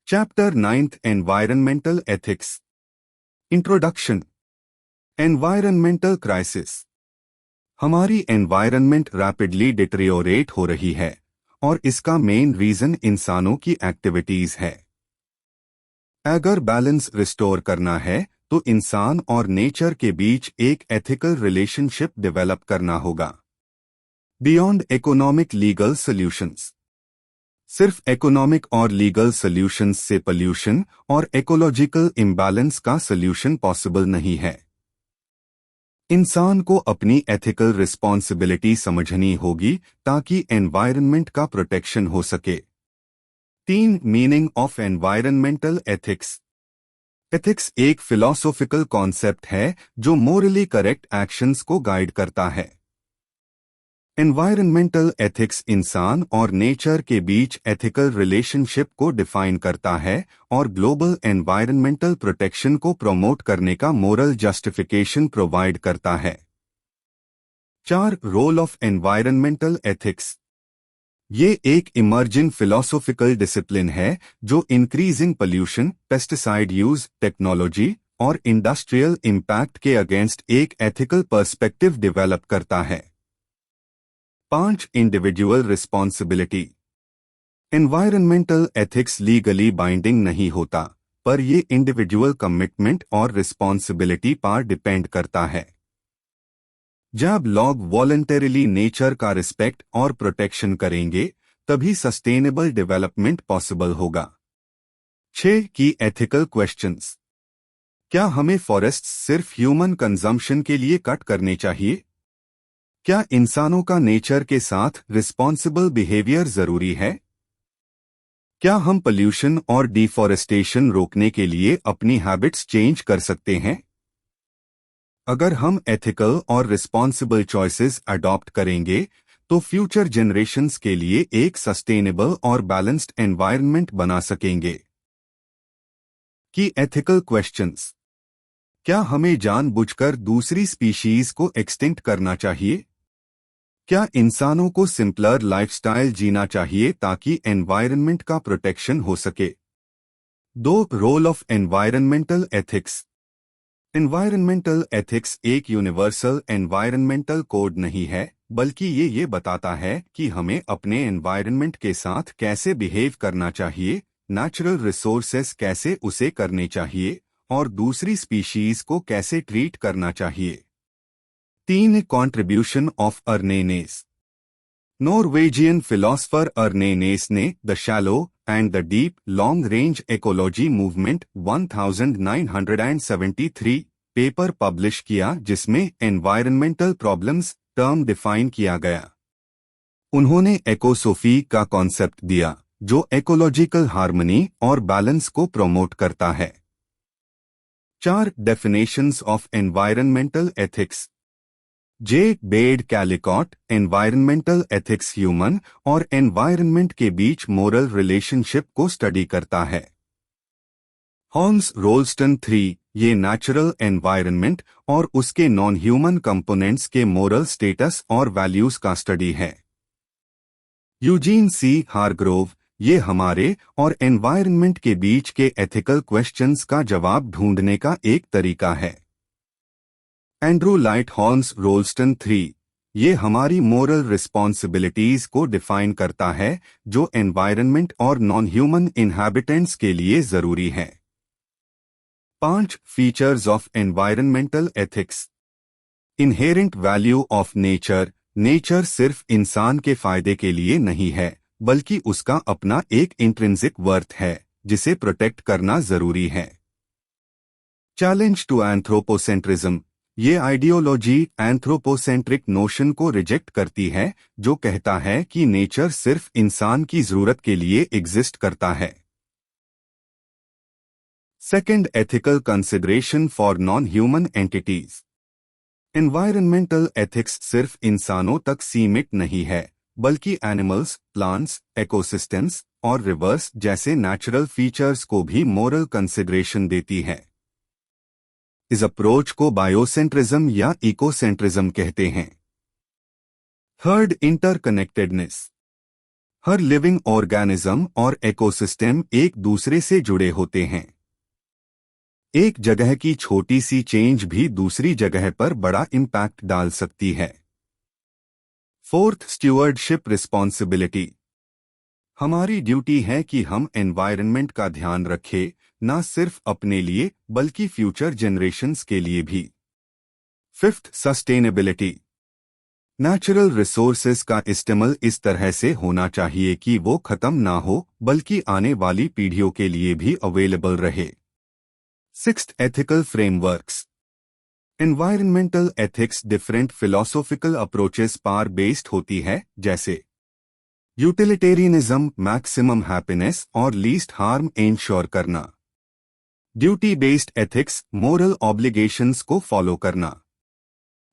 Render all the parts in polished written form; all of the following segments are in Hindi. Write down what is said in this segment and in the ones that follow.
Chapter 9th Environmental Ethics. Introduction. Environmental Crisis. हमारी एनवायरनमेंट रैपिडली डिटेरियोरेट हो रही है और इसका मेन रीजन इंसानों की एक्टिविटीज है। अगर बैलेंस रिस्टोर करना है तो इंसान और नेचर के बीच एक एथिकल रिलेशनशिप डेवलप करना होगा। Beyond economic legal solutions. सिर्फ इकोनॉमिक और लीगल सॉल्यूशंस से पोल्यूशन और इकोलॉजिकल इम्बैलेंस का सॉल्यूशन पॉसिबल नहीं है। इंसान को अपनी एथिकल रिस्पॉन्सिबिलिटी समझनी होगी ताकि एनवायरनमेंट का प्रोटेक्शन हो सके। 3 meaning of environmental ethics. Ethics एक फिलॉसॉफिकल कॉन्सेप्ट है जो मोरली करेक्ट एक्शंस को गाइड करता है। एनवायरनमेंटल एथिक्स इंसान और नेचर के बीच एथिकल रिलेशनशिप को डिफाइन करता है और ग्लोबल एनवायरनमेंटल प्रोटेक्शन को प्रमोट करने का मोरल जस्टिफिकेशन प्रोवाइड करता है। 4 रोल ऑफ एनवायरनमेंटल एथिक्स। ये एक इमर्जिंग फिलॉसॉफिकल डिसिप्लिन है जो increasing pollution, pesticide use, technology और इंडस्ट्रियल इम्पैक्ट के अगेंस्ट एक एथिकल पर्सपेक्टिव डेवलप करता है। 5 individual responsibility. Environmental ethics legally binding नहीं होता, पर ये इंडिविजुअल कमिटमेंट और रिस्पॉन्सिबिलिटी पर डिपेंड करता है। जब लोग वॉलंटरीली नेचर का रिस्पेक्ट और प्रोटेक्शन करेंगे तभी सस्टेनेबल डेवलपमेंट पॉसिबल होगा। 6 की एथिकल क्वेश्चंस। क्या हमें फॉरेस्ट्स सिर्फ ह्यूमन कंजम्पशन के लिए कट करने चाहिए? क्या इंसानों का नेचर के साथ रिस्पॉन्सिबल बिहेवियर जरूरी है? क्या हम पोल्यूशन और डिफॉरेस्टेशन रोकने के लिए अपनी हैबिट्स चेंज कर सकते हैं? अगर हम एथिकल और रिस्पॉन्सिबल चॉइसेस अडॉप्ट करेंगे तो फ्यूचर जनरेशंस के लिए एक सस्टेनेबल और बैलेंस्ड एनवायरनमेंट बना सकेंगे। की एथिकल क्वेश्चंस। क्या हमें जानबूझकर दूसरी स्पीशीज को एक्सटिंक्ट करना चाहिए? क्या इंसानों को सिंपलर लाइफस्टाइल जीना चाहिए ताकि एनवायरनमेंट का प्रोटेक्शन हो सके? 2 role of environmental ethics. Environmental ethics एक यूनिवर्सल एनवायरनमेंटल कोड नहीं है, बल्कि ये बताता है कि हमें अपने एनवायरनमेंट के साथ कैसे बिहेव करना चाहिए, नेचुरल रिसोर्सेस कैसे उसे करने चाहिए और दूसरी स्पीशीज को कैसे ट्रीट करना चाहिए। 3 कॉन्ट्रीब्यूशन ऑफ अर्नेनेस। नॉर्वेजियन फिलोसफर अर्नेनेस ने the shallow and the deep long range ecology movement 1973 paper publish किया जिसमें एनवायरनमेंटल प्रॉब्लम्स टर्म डिफाइन किया गया। उन्होंने एकोसोफी का कॉन्सेप्ट दिया जो इकोलॉजिकल हार्मनी और बैलेंस को प्रमोट करता है। 4 definitions of environmental ethics. J Baird Callicott environmental ethics human और एनवायरनमेंट के बीच मोरल रिलेशनशिप को स्टडी करता है। हॉन्स रोल्स्टन 3 ये नेचुरल एनवायरनमेंट और उसके नॉन ह्यूमन कंपोनेंट्स के मोरल स्टेटस और वैल्यूज का स्टडी है। यूजीन सी हारग्रोव ये हमारे और एनवायरनमेंट के बीच के एथिकल क्वेश्चंस का जवाब ढूंढने का एक तरीका है। एंड्रू लाइट हॉन्स रोल्स्टन 3 ये हमारी मोरल रिस्पॉन्सिबिलिटीज को डिफाइन करता है जो एनवायरनमेंट और नॉन ह्यूमन इनहैबिटेंट्स के लिए जरूरी है। 5 features of environmental ethics. Inherent value of nature. Nature सिर्फ इंसान के फायदे के लिए नहीं है बल्कि उसका अपना एक इंट्रिंसिक वर्थ है जिसे प्रोटेक्ट करना जरूरी है। Challenge to anthropocentrism. ये आइडियोलॉजी एंथ्रोपोसेंट्रिक नोशन को रिजेक्ट करती है जो कहता है कि नेचर सिर्फ इंसान की जरूरत के लिए एग्जिस्ट करता है। Second ethical consideration for non human entities. Environmental ethics सिर्फ इंसानों तक सीमित नहीं है बल्कि एनिमल्स, प्लांट्स, इकोसिस्टम्स और रिवर्स जैसे नेचुरल फीचर्स को भी मोरल कंसिडरेशन देती है। इस अप्रोच को बायोसेंट्रिज्म या इकोसेंट्रिज्म कहते हैं। Third interconnectedness. हर लिविंग ऑर्गेनिज्म और इकोसिस्टम एक दूसरे से जुड़े होते हैं। एक जगह की छोटी सी चेंज भी दूसरी जगह पर बड़ा इम्पैक्ट डाल सकती है। Fourth, stewardship responsibility. हमारी ड्यूटी है कि हम एनवायरनमेंट का ध्यान रखें, न सिर्फ अपने लिए बल्कि फ्यूचर जनरेशन्स के लिए भी। Fifth, sustainability. नेचुरल रिसोर्सेज का इस्तेमाल इस तरह से होना चाहिए कि वो खत्म ना हो बल्कि आने वाली पीढ़ियों के लिए भी अवेलेबल रहे। Sixth, ethical frameworks. Environmental ethics different philosophical approaches पर बेस्ड होती है, जैसे यूटिलिटेरियनिज्म, मैक्सिमम हैप्पीनेस और लीस्ट हार्म इंश्योर करना। Duty based ethics, moral obligations को फॉलो करना।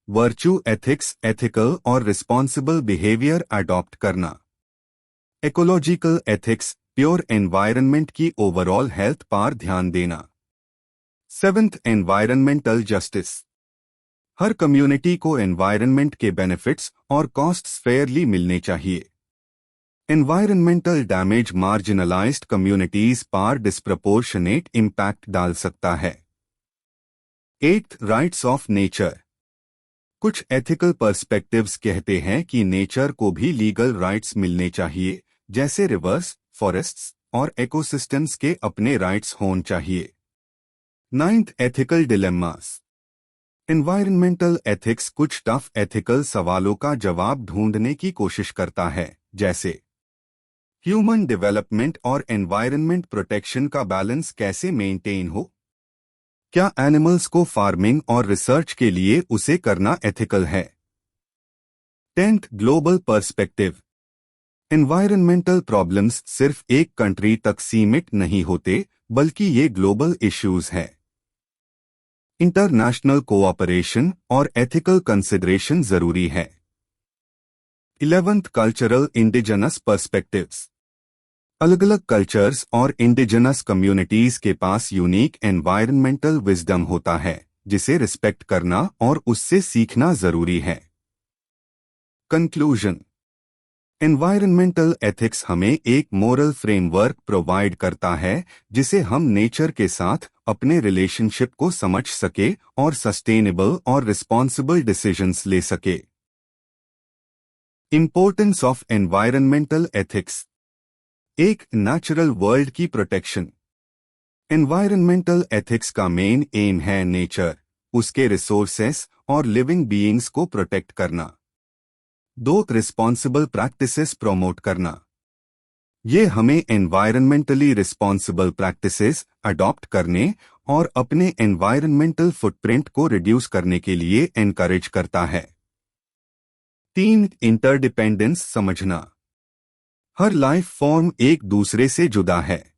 वर्च्यू एथिक्स, एथिकल और रिस्पॉन्सिबल बिहेवियर अडॉप्ट करना। इकोलॉजिकल एथिक्स, प्योर एनवायरनमेंट की ओवरऑल हेल्थ पर ध्यान देना। Seventh, environmental justice. हर कम्युनिटी को एनवायरनमेंट के बेनिफिट्स और कॉस्ट्स फेयरली मिलने चाहिए। एनवायरनमेंटल डैमेज मार्जिनलाइज्ड कम्युनिटीज पर डिस्प्रपोर्शनेट इम्पैक्ट डाल सकता है। Eighth, rights of nature. कुछ एथिकल पर्सपेक्टिव्स कहते हैं कि नेचर को भी लीगल राइट्स मिलने चाहिए, जैसे रिवर्स, फॉरेस्ट्स और इकोसिस्टम्स के अपने राइट्स होने चाहिए। Ninth, ethical dilemmas. Environmental ethics कुछ टफ एथिकल सवालों का जवाब ढूंढने की कोशिश करता है, जैसे ह्यूमन डेवलपमेंट और एनवायरनमेंट प्रोटेक्शन का बैलेंस कैसे मेंटेन हो। क्या एनिमल्स को फार्मिंग और रिसर्च के लिए उसे करना एथिकल है। Tenth, global perspective. Environmental problems सिर्फ एक कंट्री तक सीमित नहीं होते, बल्कि ये ग्लोबल इश्यूज हैं। इंटरनेशनल कोऑपरेशन और एथिकल कंसिडरेशन जरूरी है। 11th, cultural indigenous perspectives. अलग अलग कल्चर्स और इंडिजिनस कम्युनिटीज के पास यूनिक एनवायरनमेंटल विजडम होता है, जिसे रिस्पेक्ट करना और उससे सीखना जरूरी है। कंक्लूजन। एनवायरनमेंटल एथिक्स हमें एक मोरल फ्रेमवर्क प्रोवाइड करता है जिसे हम नेचर के साथ अपने रिलेशनशिप को समझ सके और सस्टेनेबल और रिस्पॉन्सिबल डिसीजंस ले सके। Importance of environmental ethics. एक, नेचुरल वर्ल्ड की प्रोटेक्शन। एनवायरनमेंटल एथिक्स का मेन एम है नेचर, उसके रिसोर्सेस और लिविंग बीइंग्स को प्रोटेक्ट करना। 2, रिस्पॉन्सिबल प्रैक्टिसेस प्रमोट करना। ये हमें एनवायरनमेंटली रिस्पॉन्सिबल प्रैक्टिसेस अडॉप्ट करने और अपने एनवायरनमेंटल फुटप्रिंट को रिड्यूस करने के लिए एनकरेज करता है। 3, इंटरडिपेंडेंस समझना। हर लाइफ फॉर्म एक दूसरे से जुदा है।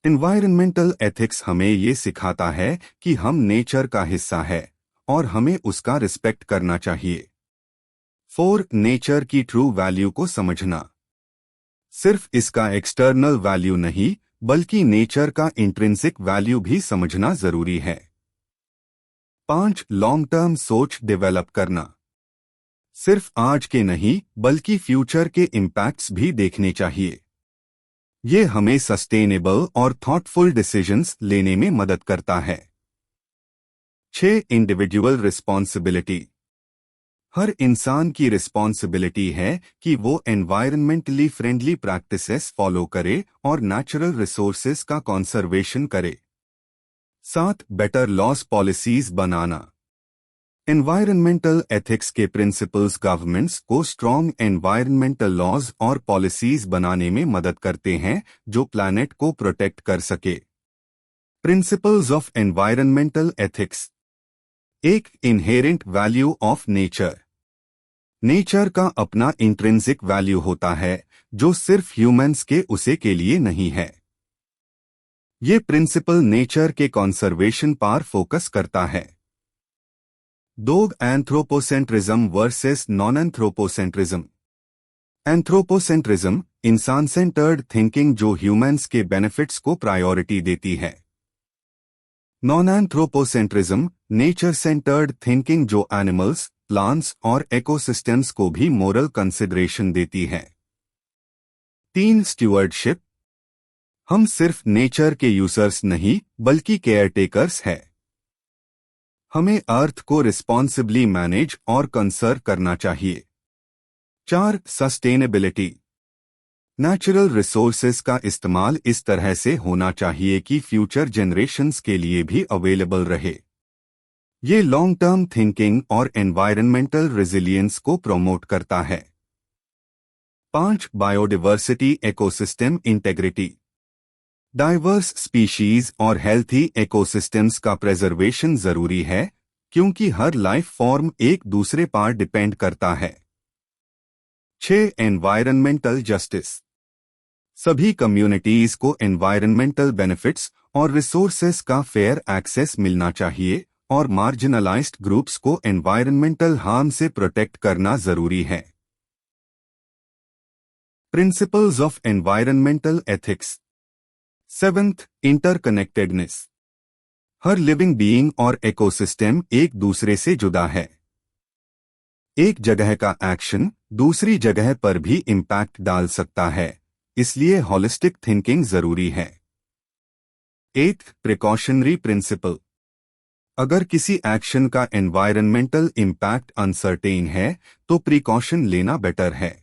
एनवायरनमेंटल एथिक्स हमें ये सिखाता है कि हम नेचर का हिस्सा है और हमें उसका रिस्पेक्ट करना चाहिए। 4, नेचर की ट्रू वैल्यू को समझना। सिर्फ इसका एक्सटर्नल वैल्यू नहीं, बल्कि नेचर का इंट्रिंसिक वैल्यू भी समझना जरूरी है। 5, लॉन्ग टर्म सोच डेवलप करना। सिर्फ आज के नहीं, बल्कि फ्यूचर के इम्पैक्ट्स भी देखने चाहिए। ये हमें सस्टेनेबल और थॉटफुल डिसीजंस लेने में मदद करता है। 6, इंडिविजुअल रिस्पॉन्सिबिलिटी। हर इंसान की रिस्पॉन्सिबिलिटी है कि वो एनवायरनमेंटली फ्रेंडली प्रैक्टिसेस फॉलो करे और नेचुरल रिसोर्सेज का कंजर्वेशन करे। 7, बेटर लॉस पॉलिसीज बनाना। एनवायरनमेंटल एथिक्स के प्रिंसिपल्स गवर्नमेंट्स को स्ट्रॉन्ग एनवायरनमेंटल लॉज और पॉलिसीज बनाने में मदद करते हैं जो प्लैनेट को प्रोटेक्ट कर सके। Principles of environmental ethics. एक, inherent value of nature. Nature का अपना इंट्रिंसिक वैल्यू होता है जो सिर्फ ह्यूमंस के उसे के लिए नहीं है। ये प्रिंसिपल नेचर के कंजर्वेशन पर फोकस करता है। 2, anthropocentrism versus non anthropocentrism. Anthropocentrism इंसान सेंटर्ड थिंकिंग जो ह्यूमंस के बेनिफिट्स को प्रायोरिटी देती है। Non anthropocentrism nature centred thinking जो एनिमल्स, प्लांट्स और इकोसिस्टम्स को भी मोरल कंसिडरेशन देती है। 3 स्ट्यूअर्डशिप। हम सिर्फ नेचर के यूजर्स नहीं बल्कि केयरटेकर्स हैं। हमें अर्थ को रिस्पॉन्सिबली मैनेज और कंसर्व करना चाहिए। 4 सस्टेनेबिलिटी। नेचुरल रिसोर्सेज का इस्तेमाल इस तरह से होना चाहिए कि फ्यूचर जनरेशन्स के लिए भी अवेलेबल रहे। ये लॉन्ग टर्म थिंकिंग और एनवायरनमेंटल रेजिलियंस को प्रमोट करता है। 5 biodiversity ecosystem integrity. Diverse species और हेल्थी इकोसिस्टम्स का प्रिजर्वेशन जरूरी है क्योंकि हर लाइफ फॉर्म एक दूसरे पर डिपेंड करता है। 6 एनवायरनमेंटल जस्टिस। सभी कम्युनिटीज को एनवायरनमेंटल बेनिफिट्स और रिसोर्सेज का फेयर एक्सेस मिलना चाहिए और मार्जिनलाइज्ड ग्रुप्स को एनवायरनमेंटल हार्म से प्रोटेक्ट करना जरूरी है। Principles of environmental ethics. 7th interconnectedness. हर लिविंग बीइंग और इकोसिस्टम एक दूसरे से जुड़ा है। एक जगह का एक्शन दूसरी जगह पर भी इम्पैक्ट डाल सकता है, इसलिए हॉलिस्टिक थिंकिंग जरूरी है। 8th precautionary principal. अगर किसी एक्शन का एनवायरनमेंटल इम्पैक्ट अनसर्टेन है तो प्रिकॉशन लेना बेटर है।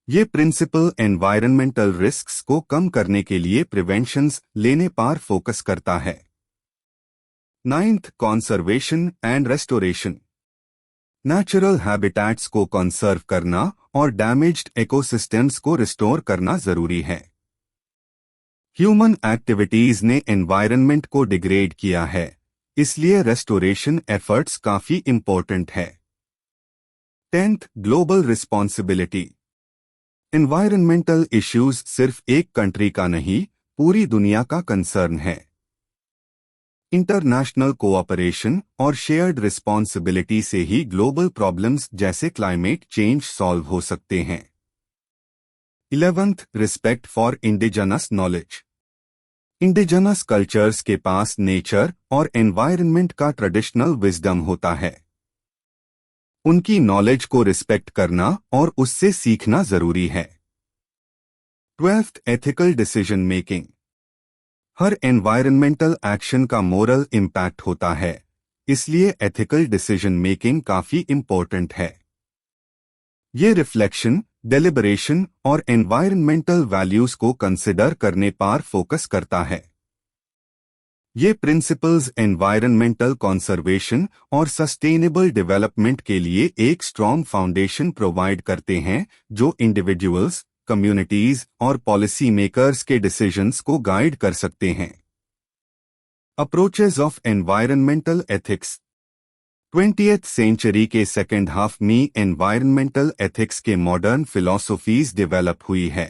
ये प्रिंसिपल एनवायरनमेंटल रिस्क्स को कम करने के लिए प्रिवेंशंस लेने पर फोकस करता है। 9th conservation and restoration. Natural habitats को कंसर्व करना और डैमेज्ड इकोसिस्टम्स को रिस्टोर करना जरूरी है। ह्यूमन एक्टिविटीज ने एनवायरनमेंट को डिग्रेड किया है, इसलिए रेस्टोरेशन एफर्ट्स काफी इंपॉर्टेंट है। 10th global responsibility. Environmental issues सिर्फ एक कंट्री का नहीं, पूरी दुनिया का कंसर्न है। इंटरनेशनल कोऑपरेशन और शेयर्ड रिस्पॉन्सिबिलिटी से ही ग्लोबल प्रॉब्लम्स जैसे क्लाइमेट चेंज सॉल्व हो सकते हैं। 11th respect for indigenous knowledge. Indigenous cultures के पास नेचर और एनवायरनमेंट का ट्रेडिशनल विजडम होता है। उनकी नॉलेज को रिस्पेक्ट करना और उससे सीखना जरूरी है। 12th ethical decision making. हर एनवायरनमेंटल एक्शन का मोरल इम्पैक्ट होता है, इसलिए एथिकल डिसीजन मेकिंग काफी इंपॉर्टेंट है। ये रिफ्लेक्शन, डेलिबरेशन और एनवायरनमेंटल वैल्यूज को कंसिडर करने पर फोकस करता है। ये प्रिंसिपल्स एनवायरनमेंटल कंजर्वेशन और सस्टेनेबल डेवलपमेंट के लिए एक स्ट्रॉन्ग फाउंडेशन प्रोवाइड करते हैं जो इंडिविजुअल्स, कम्युनिटीज और पॉलिसी मेकर्स के डिसीजंस को गाइड कर सकते हैं। Approaches of environmental ethics. 20th century के सेकेंड हाफ में एनवायरनमेंटल एथिक्स के मॉडर्न फिलॉसफीज डेवलप हुई है।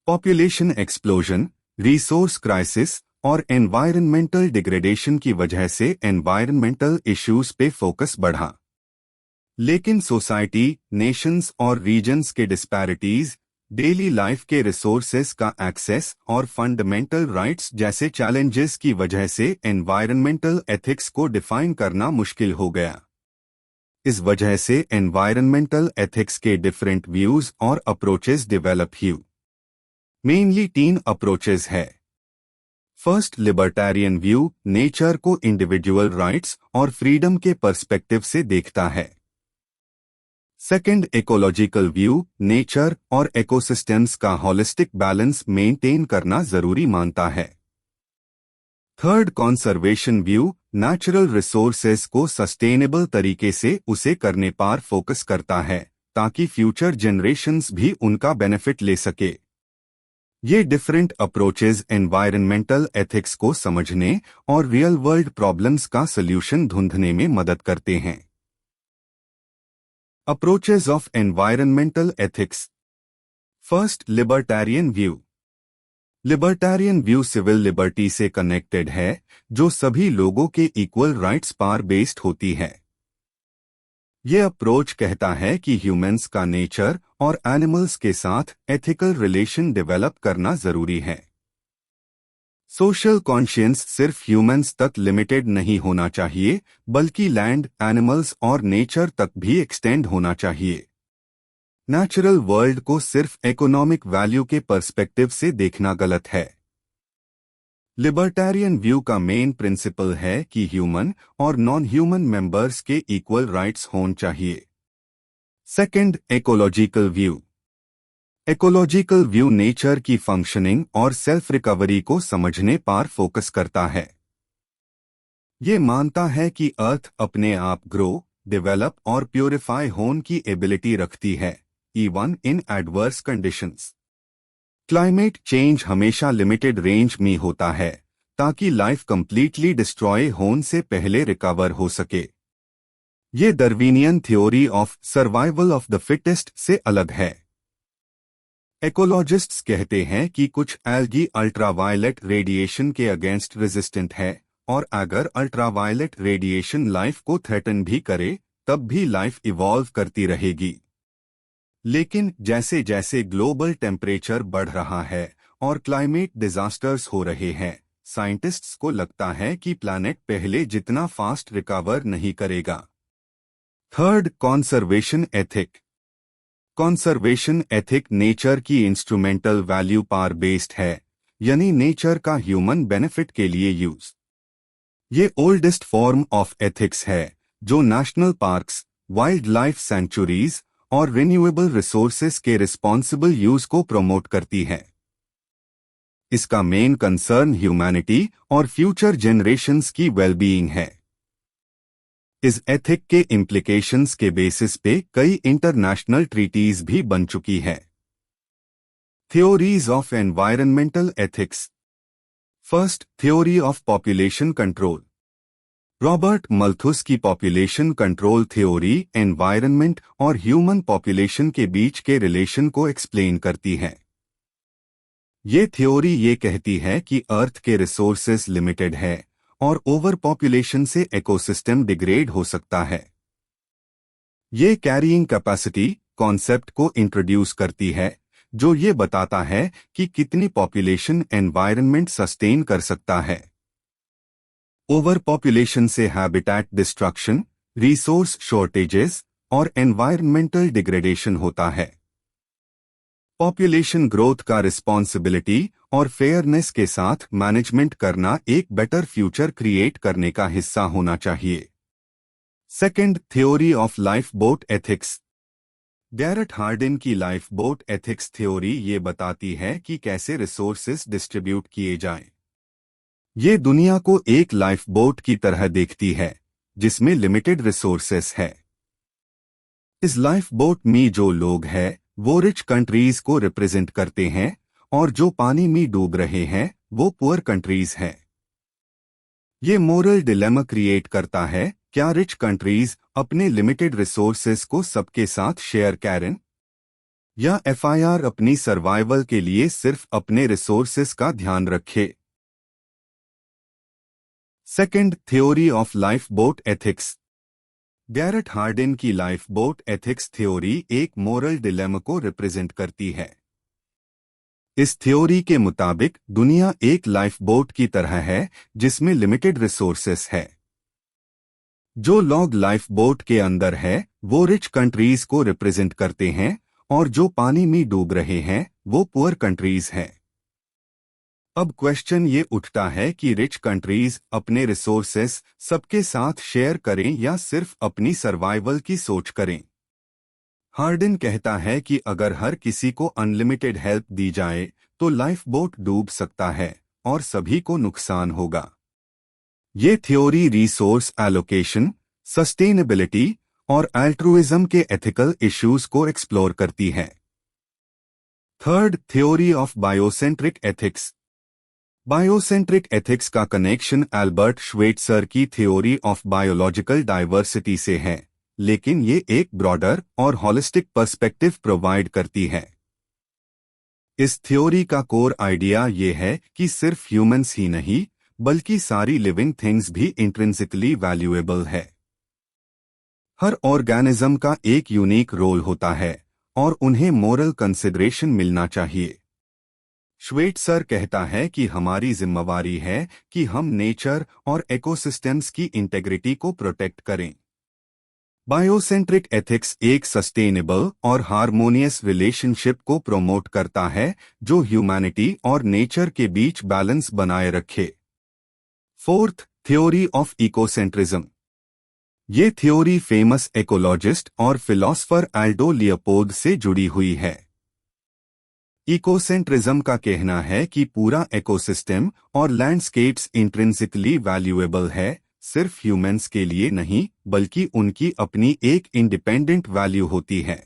पॉपुलेशन एक्सप्लोजन, रिसोर्स क्राइसिस और एनवायरनमेंटल डिग्रेडेशन की वजह से एनवायरनमेंटल इश्यूज पे फोकस बढ़ा। लेकिन सोसाइटी, नेशंस और रीजन्स के डिस्पैरिटीज, डेली लाइफ के रिसोर्सेज का एक्सेस और फंडामेंटल राइट्स जैसे चैलेंजेस की वजह से एनवायरनमेंटल एथिक्स को डिफाइन करना मुश्किल हो गया। इस वजह से एनवायरनमेंटल एथिक्स के डिफरेंट व्यूज और अप्रोचेस डेवलप हुए। मेनली 3 अप्रोचेस है। फर्स्ट, लिबर्टेरियन व्यू नेचर को इंडिविजुअल राइट्स और फ्रीडम के पर्सपेक्टिव से देखता है। सेकंड, इकोलॉजिकल व्यू नेचर और इकोसिस्टम्स का हॉलिस्टिक बैलेंस मेंटेन करना जरूरी मानता है। Third, conservation view natural resources को सस्टेनेबल तरीके से उसे करने पर फोकस करता है ताकि फ्यूचर जनरेशन्स भी उनका बेनिफिट ले सके। ये डिफरेंट अप्रोचेज एनवायरनमेंटल एथिक्स को समझने और रियल वर्ल्ड प्रॉब्लम्स का सल्यूशन ढूंढने में मदद करते हैं। Approaches of environmental ethics. First, libertarian view. Libertarian view civil liberty से कनेक्टेड है, जो सभी लोगों के इक्वल राइट्स पर बेस्ड होती है। यह अप्रोच कहता है कि ह्यूमंस का नेचर और एनिमल्स के साथ एथिकल रिलेशन डेवलप करना जरूरी है। सोशल कॉन्शियंस सिर्फ ह्यूमंस तक लिमिटेड नहीं होना चाहिए, बल्कि लैंड, एनिमल्स और नेचर तक भी एक्सटेंड होना चाहिए। नेचुरल वर्ल्ड को सिर्फ इकोनॉमिक वैल्यू के पर्सपेक्टिव से देखना गलत है। लिबर्टेरियन व्यू का मेन प्रिंसिपल है कि ह्यूमन और नॉन ह्यूमन मेंबर्स के इक्वल राइट्स होने चाहिए। Second, ecological view. Ecological view nature की फंक्शनिंग और सेल्फ रिकवरी को समझने पर फोकस करता है। ये मानता है कि अर्थ अपने आप ग्रो, डेवलप और प्योरीफाई होने की एबिलिटी रखती है, even in adverse conditions. Climate change हमेशा लिमिटेड रेंज में होता है ताकि लाइफ कंप्लीटली डिस्ट्रॉय होने से पहले रिकवर हो सके। ये Darwinian theory of survival of the fittest से अलग है। इकोलॉजिस्ट्स कहते हैं कि कुछ एल्गी अल्ट्रावायलेट रेडिएशन के अगेंस्ट रेजिस्टेंट है, और अगर अल्ट्रावायलेट रेडिएशन लाइफ को थ्रेटन भी करे तब भी लाइफ इवॉल्व करती रहेगी। लेकिन जैसे जैसे ग्लोबल टेम्परेचर बढ़ रहा है और क्लाइमेट डिजास्टर्स हो रहे हैं, साइंटिस्ट्स को लगता है कि प्लैनेट पहले जितना फास्ट रिकवर नहीं करेगा। Third, conservation ethic. Conservation ethic nature की इंस्ट्रूमेंटल वैल्यू पर बेस्ड है, यानी नेचर का ह्यूमन बेनिफिट के लिए यूज। ये ओल्डेस्ट फॉर्म ऑफ एथिक्स है जो national parks, wild life sanctuaries और रिन्यूएबल रिसोर्सेज के रिस्पॉन्सिबल यूज को प्रमोट करती है। इसका मेन कंसर्न ह्यूमैनिटी और फ्यूचर जनरेशंस की वेलबीइंग है। इस एथिक के इम्प्लीकेशंस के बेसिस पे कई इंटरनेशनल ट्रीटीज भी बन चुकी है। Theories of environmental ethics. First, theory of population control. Robert Malthus की पॉपुलेशन कंट्रोल थ्योरी एनवायरनमेंट और ह्यूमन पॉपुलेशन के बीच के रिलेशन को एक्सप्लेन करती है। ये थ्योरी ये कहती है कि अर्थ के रिसोर्सेज लिमिटेड है और ओवर पॉपुलेशन से इकोसिस्टम डिग्रेड हो सकता है। ये कैरिंग कैपेसिटी कॉन्सेप्ट को इंट्रोड्यूस करती है, जो ये बताता है कि कितनी पॉपुलेशन एनवायरनमेंट सस्टेन कर सकता है। ओवर पॉपुलेशन से हैबिटेट डिस्ट्रक्शन, रिसोर्स शॉर्टेजेस और एनवायरनमेंटल डिग्रेडेशन होता है। पॉपुलेशन ग्रोथ का रिस्पॉन्सिबिलिटी और फेयरनेस के साथ मैनेजमेंट करना एक बेटर फ्यूचर क्रिएट करने का हिस्सा होना चाहिए। Second, theory of lifeboat ethics. Garrett Hardin की लाइफ बोट एथिक्स थ्योरी ये बताती है कि कैसे रिसोर्सेज डिस्ट्रीब्यूट किए जाएं। ये दुनिया को एक लाइफ बोट की तरह देखती है जिसमें लिमिटेड रिसोर्सेस है। इस लाइफ बोट में जो लोग हैं वो रिच कंट्रीज को रिप्रेजेंट करते हैं और जो पानी में डूब रहे हैं वो पुअर कंट्रीज हैं। ये मोरल डिलेमा क्रिएट करता है, क्या रिच कंट्रीज अपने लिमिटेड रिसोर्सेस को सबके साथ शेयर करें, या एफआईआर अपनी सर्वाइवल के लिए सिर्फ अपने रिसोर्सेस का ध्यान रखे। Second, theory of lifeboat ethics. Garrett Hardin की लाइफ बोट एथिक्स थ्योरी एक मोरल डिलेमा को रिप्रेजेंट करती है। इस थ्योरी के मुताबिक दुनिया एक लाइफ बोट की तरह है जिसमें लिमिटेड रिसोर्सेस है। जो लोग लाइफ बोट के अंदर है वो रिच कंट्रीज को रिप्रेजेंट करते हैं और जो पानी में डूब रहे हैं वो पुअर कंट्रीज हैं। अब क्वेश्चन ये उठता है कि रिच कंट्रीज अपने रिसोर्सेस सबके साथ शेयर करें या सिर्फ अपनी सर्वाइवल की सोच करें। हार्डिन कहता है कि अगर हर किसी को अनलिमिटेड हेल्प दी जाए तो लाइफ बोट डूब सकता है और सभी को नुकसान होगा। ये थ्योरी रिसोर्स एलोकेशन, सस्टेनेबिलिटी और अल्ट्रुइज्म के एथिकल इश्यूज को एक्सप्लोर करती है। Third, theory of biocentric ethics. Biocentric ethics का कनेक्शन एल्बर्ट श्वेट्जर की थ्योरी ऑफ बायोलॉजिकल डाइवर्सिटी से है, लेकिन ये एक ब्रॉडर और हॉलिस्टिक पर्सपेक्टिव प्रोवाइड करती है। इस थ्योरी का कोर आइडिया ये है कि सिर्फ ह्यूमंस ही नहीं बल्कि सारी लिविंग थिंग्स भी इंट्रिंसिकली वैल्यूएबल है। हर ऑर्गेनिज्म का एक यूनिक रोल होता है और उन्हें मोरल कंसिडरेशन मिलना चाहिए। श्वेट्जर कहता है कि हमारी जिम्मेवारी है कि हम नेचर और इकोसिस्टम्स की इंटेग्रिटी को प्रोटेक्ट करें। बायोसेंट्रिक एथिक्स एक सस्टेनेबल और हार्मोनियस रिलेशनशिप को प्रमोट करता है जो ह्यूमैनिटी और नेचर के बीच बैलेंस बनाए रखे। Fourth, theory of ecocentrism. ये थ्योरी फेमस इकोलॉजिस्ट और फिलोसफर एल्डो लियोपोल्ड से जुड़ी हुई है। इकोसेंट्रिज्म का कहना है कि पूरा इकोसिस्टम और लैंडस्केप्स इंट्रिंसिकली वैल्यूएबल है, सिर्फ ह्यूमंस के लिए नहीं बल्कि उनकी अपनी एक इंडिपेंडेंट वैल्यू होती है।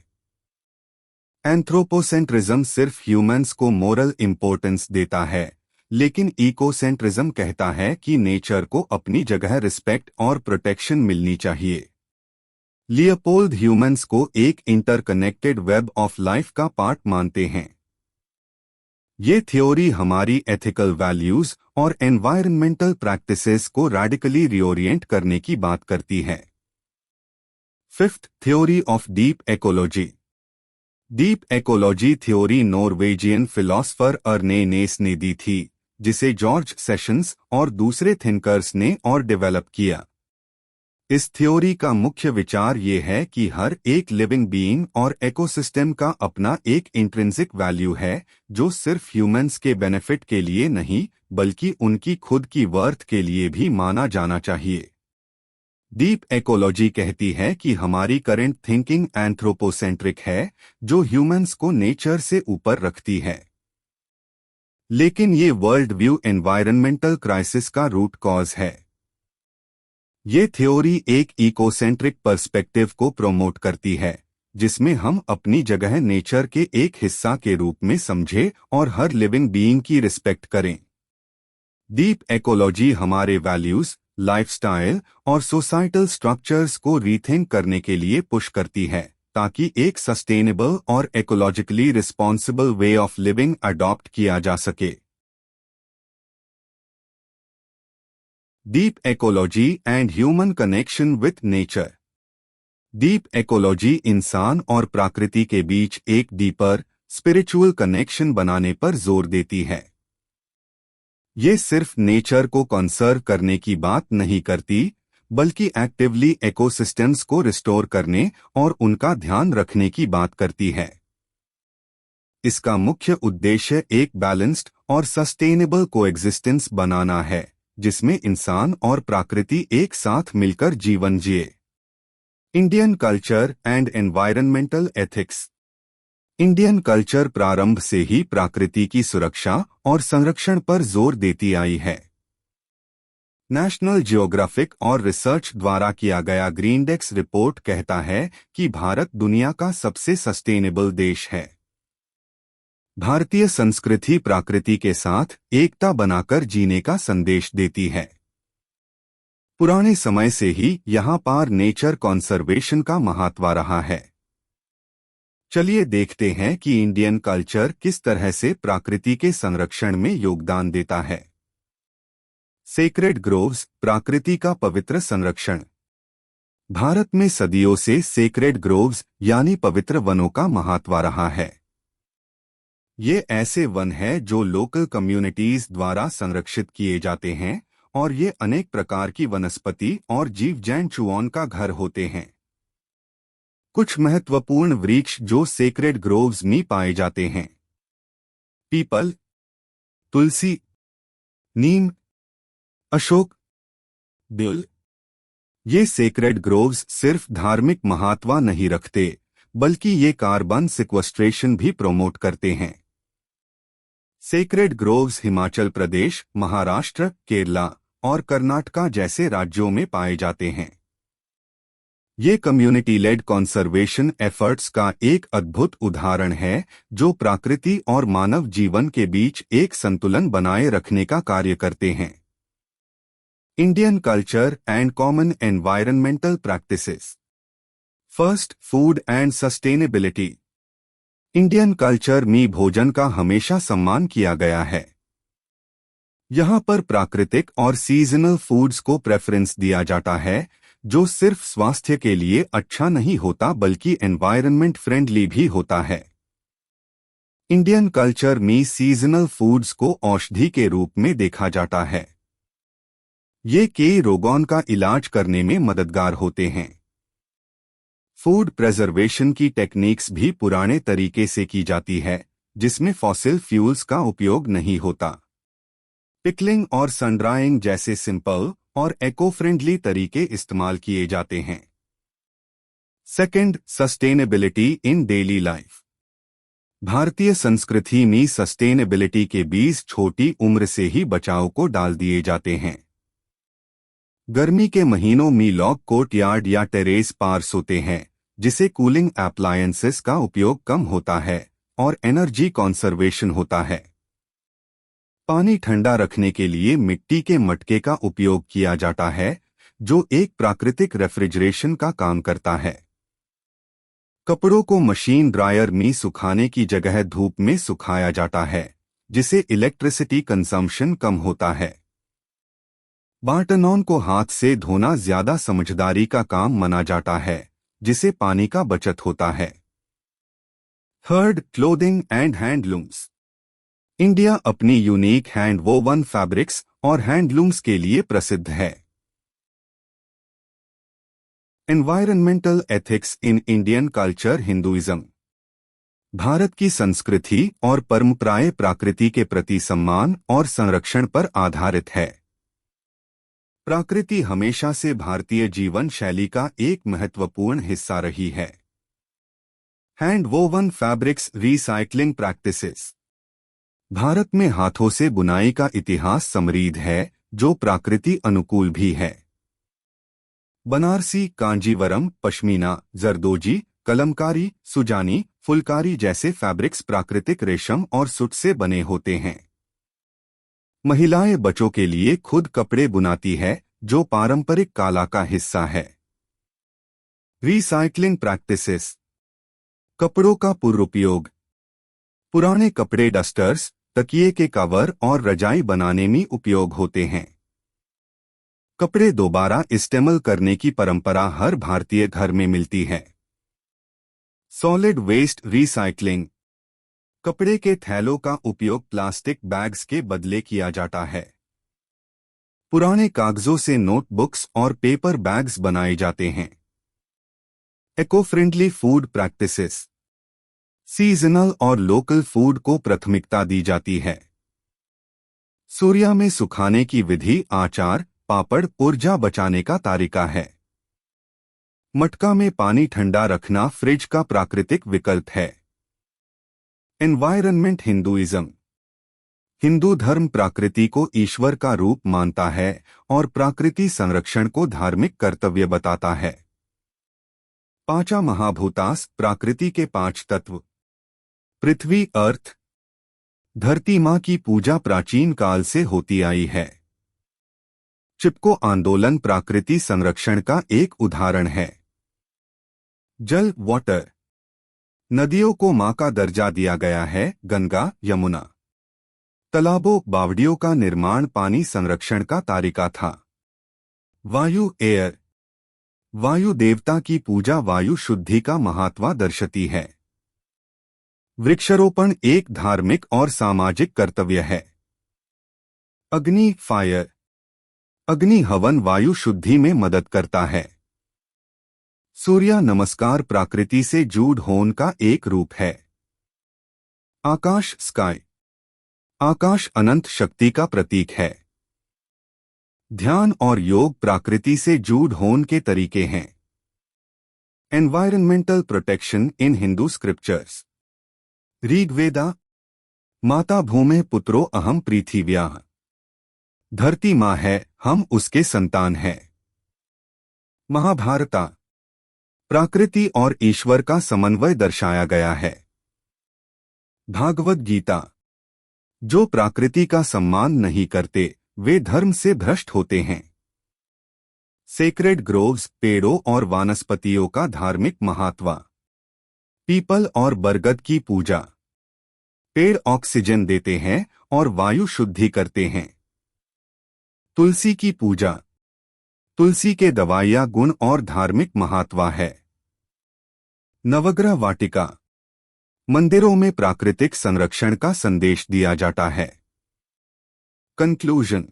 एंथ्रोपोसेंट्रिज्म सिर्फ ह्यूमंस को मोरल इंपॉर्टेंस देता है, लेकिन इकोसेंट्रिज्म कहता है कि नेचर को अपनी जगह रिस्पेक्ट और प्रोटेक्शन मिलनी चाहिए। लियोपोल्ड ह्यूमंस को एक इंटरकनेक्टेड वेब ऑफ लाइफ का पार्ट मानते हैं। ये थ्योरी हमारी एथिकल वैल्यूज और एनवायरनमेंटल प्रैक्टिसेस को रैडिकली रिओरिएंट करने की बात करती है। Fifth, theory of deep ecology. Deep ecology theory Norwegian philosopher Arne Naess ने दी थी, जिसे जॉर्ज सेशंस और दूसरे थिंकर्स ने और डेवलप किया। इस थ्योरी का मुख्य विचार ये है कि हर एक लिविंग बीइंग और इकोसिस्टम का अपना एक इंट्रिंसिक वैल्यू है जो सिर्फ ह्यूमंस के बेनिफिट के लिए नहीं बल्कि उनकी खुद की वर्थ के लिए भी माना जाना चाहिए। डीप इकोलॉजी कहती है कि हमारी करंट थिंकिंग एंथ्रोपोसेंट्रिक है, जो ह्यूमंस को नेचर से ऊपर रखती है। लेकिन ये वर्ल्ड व्यू एनवायरनमेंटल क्राइसिस का रूट कॉज है। ये थ्योरी एक इकोसेंट्रिक पर्सपेक्टिव को प्रमोट करती है, जिसमें हम अपनी जगह नेचर के एक हिस्सा के रूप में समझें और हर लिविंग बीइंग की रिस्पेक्ट करें। डीप इकोलॉजी हमारे वैल्यूज, लाइफस्टाइल और सोसाइटल स्ट्रक्चर्स को रीथिंक करने के लिए पुश करती है, ताकि एक सस्टेनेबल और ecologically responsible way of living adopt किया जा सके। Deep ecology and human connection with nature. Deep ecology इंसान और प्रकृति के बीच एक डीपर स्पिरिचुअल कनेक्शन बनाने पर जोर देती है। ये सिर्फ नेचर को कंसर्व करने की बात नहीं करती, बल्कि एक्टिवली इकोसिस्टम्स को रिस्टोर करने और उनका ध्यान रखने की बात करती है। इसका मुख्य उद्देश्य एक बैलेंस्ड और सस्टेनेबल कोएग्जिस्टेंस बनाना है, जिसमें इंसान और प्रकृति एक साथ मिलकर जीवन जिए। Indian culture and environmental ethics. Indian culture प्रारंभ से ही प्रकृति की सुरक्षा और संरक्षण पर जोर देती आई है। नेशनल ज्योग्राफिक और रिसर्च द्वारा किया गया ग्रीनडेक्स रिपोर्ट कहता है कि भारत दुनिया का सबसे सस्टेनेबल देश है। भारतीय संस्कृति प्रकृति के साथ एकता बनाकर जीने का संदेश देती है। पुराने समय से ही यहाँ पर नेचर कंजर्वेशन का महत्व रहा है। चलिए देखते हैं कि इंडियन कल्चर किस तरह से प्रकृति के संरक्षण में योगदान देता है। सेक्रेड ग्रोव्स, प्रकृति का पवित्र संरक्षण। भारत में सदियों से सेक्रेड ग्रोव्स यानी पवित्र वनों का महत्व रहा है। ये ऐसे वन हैं जो लोकल कम्युनिटीज द्वारा संरक्षित किए जाते हैं और ये अनेक प्रकार की वनस्पति और जीव जंतुओं का घर होते हैं। कुछ महत्वपूर्ण वृक्ष जो सेक्रेड ग्रोव्स में पाए जाते हैं: पीपल, तुलसी, नीम, अशोक, बेल। ये सेक्रेड ग्रोव्स सिर्फ धार्मिक महत्व नहीं रखते, बल्कि ये कार्बन सिक्वेस्ट्रेशन भी प्रमोट करते हैं। सेक्रेड ग्रोव्स हिमाचल प्रदेश, महाराष्ट्र, केरला और कर्नाटका जैसे राज्यों में पाए जाते हैं। ये कम्युनिटी लेड कंजर्वेशन एफर्ट्स का एक अद्भुत उदाहरण है, जो प्रकृति और मानव जीवन के बीच एक संतुलन बनाए रखने का कार्य करते हैं। Indian culture and common environmental practices. First, food and sustainability. Indian culture में भोजन का हमेशा सम्मान किया गया है। यहाँ पर प्राकृतिक और सीजनल फूड्स को प्रेफरेंस दिया जाता है, जो सिर्फ स्वास्थ्य के लिए अच्छा नहीं होता बल्कि एनवायरनमेंट फ्रेंडली भी होता है। इंडियन कल्चर में सीजनल फूड्स को औषधि के रूप में देखा जाता है। ये कई रोगों का इलाज करने में मददगार होते हैं। फूड प्रेजर्वेशन की टेक्निक्स भी पुराने तरीके से की जाती है, जिसमें फॉसिल फ्यूल्स का उपयोग नहीं होता। पिकलिंग और सन ड्राइंग जैसे सिंपल और इको फ्रेंडली तरीके इस्तेमाल किए जाते हैं। सेकंड, सस्टेनेबिलिटी इन डेली लाइफ। भारतीय संस्कृति में सस्टेनेबिलिटी के बीज छोटी उम्र से ही बचाव को डाल दिए जाते हैं। गर्मी के महीनों में लॉग कोर्टयार्ड या टेरेस पार्स होते हैं, जिसे कूलिंग एप्लायंसेस का उपयोग कम होता है और एनर्जी कंजर्वेशन होता है। पानी ठंडा रखने के लिए मिट्टी के मटके का उपयोग किया जाता है, जो एक प्राकृतिक रेफ्रिजरेशन का काम करता है। कपड़ों को मशीन ड्रायर में सुखाने की जगह धूप में सुखाया जाता है, जिससे इलेक्ट्रिसिटी कंजम्पशन कम होता है। बर्तनों को हाथ से धोना ज्यादा समझदारी का काम माना जाता है, जिसे पानी का बचत होता है। Third, clothing and handlooms. India अपनी यूनिक हैंड वोवन फैब्रिक्स और हैंडलूम्स के लिए प्रसिद्ध है। Environmental ethics in Indian culture. Hinduism Bharat की संस्कृति और परंपराएं प्रकृति के प्रति सम्मान और संरक्षण पर आधारित है। प्रकृति हमेशा से भारतीय जीवन शैली का एक महत्वपूर्ण हिस्सा रही है। Hand woven fabrics recycling practices. Bharat में हाथों से बुनाई का इतिहास समृद्ध है, जो प्रकृति अनुकूल भी है। बनारसी, कांजीवरम, पश्मीना, जरदोजी, कलमकारी, सुजानी, फुलकारी जैसे फैब्रिक्स प्राकृतिक रेशम और सूत से बने होते हैं। महिलाएं बच्चों के लिए खुद कपड़े बुनाती है, जो पारंपरिक कला का हिस्सा है। Recycling practices. कपड़ों का पुनरुपयोग। पुराने कपड़े डस्टर्स, तकिए के कवर और रजाई बनाने में उपयोग होते हैं। कपड़े दोबारा इस्तेमाल करने की परंपरा हर भारतीय घर में मिलती है। Solid waste recycling. कपड़े के थैलों का उपयोग प्लास्टिक बैग्स के बदले किया जाता है। पुराने कागजों से नोटबुक्स और पेपर बैग्स बनाए जाते हैं। Eco friendly food practices. Seasonal और लोकल फूड को प्राथमिकता दी जाती है। सूर्य में सुखाने की विधि आचार, पापड़, ऊर्जा बचाने का तरीका है। मटका में पानी ठंडा रखना फ्रिज का प्राकृतिक विकल्प है। एनवायरनमेंट। हिंदुइज्म। हिंदू धर्म प्रकृति को ईश्वर का रूप मानता है और प्रकृति संरक्षण को धार्मिक कर्तव्य बताता है। पांचा महाभूतास, प्रकृति के 5 तत्व। पृथ्वी अर्थ। धरती माँ की पूजा प्राचीन काल से होती आई है। चिपको आंदोलन प्रकृति संरक्षण का एक उदाहरण है। जल वाटर। नदियों को मां का दर्जा दिया गया है, गंगा, यमुना। तालाबों, बावड़ियों का निर्माण पानी संरक्षण का तरीका था। वायु एयर। वायु देवता की पूजा वायु शुद्धि का महत्व दर्शाती है। वृक्षारोपण एक धार्मिक और सामाजिक कर्तव्य है। अग्नि फायर। अग्नि हवन वायु शुद्धि में मदद करता है। सूर्य नमस्कार प्रकृति से जुड़ होने का एक रूप है। आकाश स्काई। आकाश अनंत शक्ति का प्रतीक है। ध्यान और योग प्रकृति से जुड़ होने के तरीके हैं। एनवायरमेंटल प्रोटेक्शन इन हिंदू स्क्रिप्चर्स। ऋग्वेदा। माता भूमे पुत्रो अहम पृथिव्याः। धरती माँ है, हम उसके संतान हैं। महाभारता। प्रकृति और ईश्वर का समन्वय दर्शाया गया है। भागवत गीता। जो प्रकृति का सम्मान नहीं करते, वे धर्म से भ्रष्ट होते हैं। सेक्रेड ग्रोव्स, पेड़ों और वनस्पतियों का धार्मिक महत्व। पीपल और बरगद की पूजा। पेड़ ऑक्सीजन देते हैं और वायु शुद्धि करते हैं। तुलसी की पूजा। तुलसी के दवाइयाँ गुण और धार्मिक महत्व है। नवग्रह वाटिका। मंदिरों में प्राकृतिक संरक्षण का संदेश दिया जाता है। कंक्लूजन।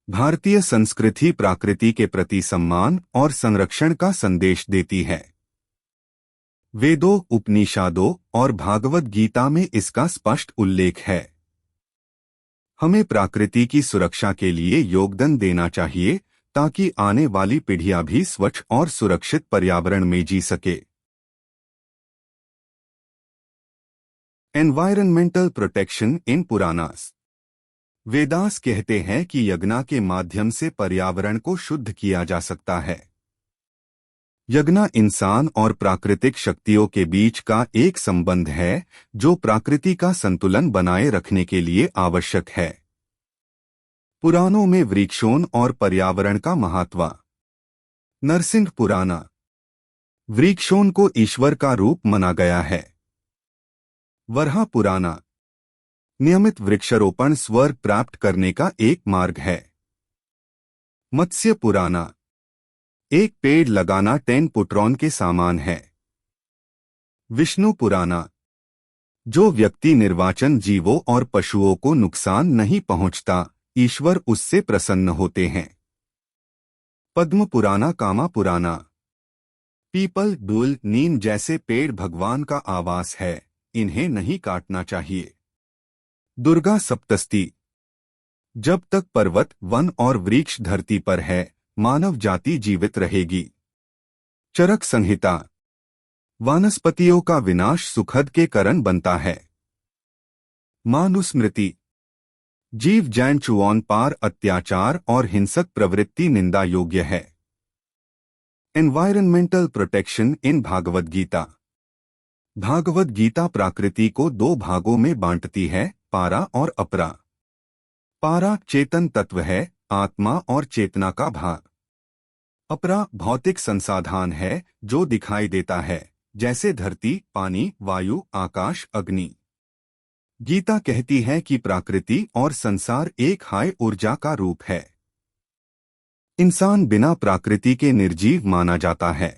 भारतीय संस्कृति प्रकृति के प्रति सम्मान और संरक्षण का संदेश देती है। वेदों, उपनिषदों और भागवत गीता में इसका स्पष्ट उल्लेख है। हमें प्रकृति की सुरक्षा के लिए योगदान देना चाहिए ताकि आने वाली पीढ़ियां भी स्वच्छ और सुरक्षित पर्यावरण में जी सके। एनवायरमेंटल प्रोटेक्शन इन पुराणास। वेदास कहते हैं कि यज्ञ के माध्यम से पर्यावरण को शुद्ध किया जा सकता है। यज्ञ इंसान और प्राकृतिक शक्तियों के बीच का एक संबंध है जो प्रकृति का संतुलन बनाए रखने के लिए आवश्यक है। पुराणों में वृक्षों और पर्यावरण का महत्व। नरसिंह पुराण। वृक्षों को ईश्वर का रूप माना गया है। वराह पुराण। नियमित वृक्षारोपण स्वर्ग प्राप्त करने का एक मार्ग है। मत्स्य पुराण। एक पेड़ लगाना 10 पुट्रॉन के समान है। विष्णु पुराण। जो व्यक्ति निर्वाचन जीवों और पशुओं को नुकसान नहीं पहुंचता, ईश्वर उससे प्रसन्न होते हैं। पद्म पुराण। कामा पुराण। पीपल, दूल, नीम जैसे पेड़ भगवान का आवास है, इन्हें नहीं काटना चाहिए। दुर्गा सप्तशती। जब तक पर्वत, वन और वृक्ष धरती पर है, मानव जाति जीवित रहेगी। चरक संहिता। वनस्पतियों का विनाश सुखद के कारण बनता है। मनुस्मृति। जीव जंतुओं पर अत्याचार और हिंसक प्रवृत्ति निंदा योग्य है। Environmental protection in Bhagavad Gita. Bhagavad Gita प्रकृति को 2 भागों में बांटती है, पारा और अपरा। पारा चेतन तत्व है, आत्मा और चेतना का भाग। अपरा भौतिक संसाधन है जो दिखाई देता है, जैसे धरती, पानी, वायु, आकाश, अग्नि। गीता कहती है कि प्रकृति और संसार एक हाई ऊर्जा का रूप है। इंसान बिना प्रकृति के निर्जीव माना जाता है।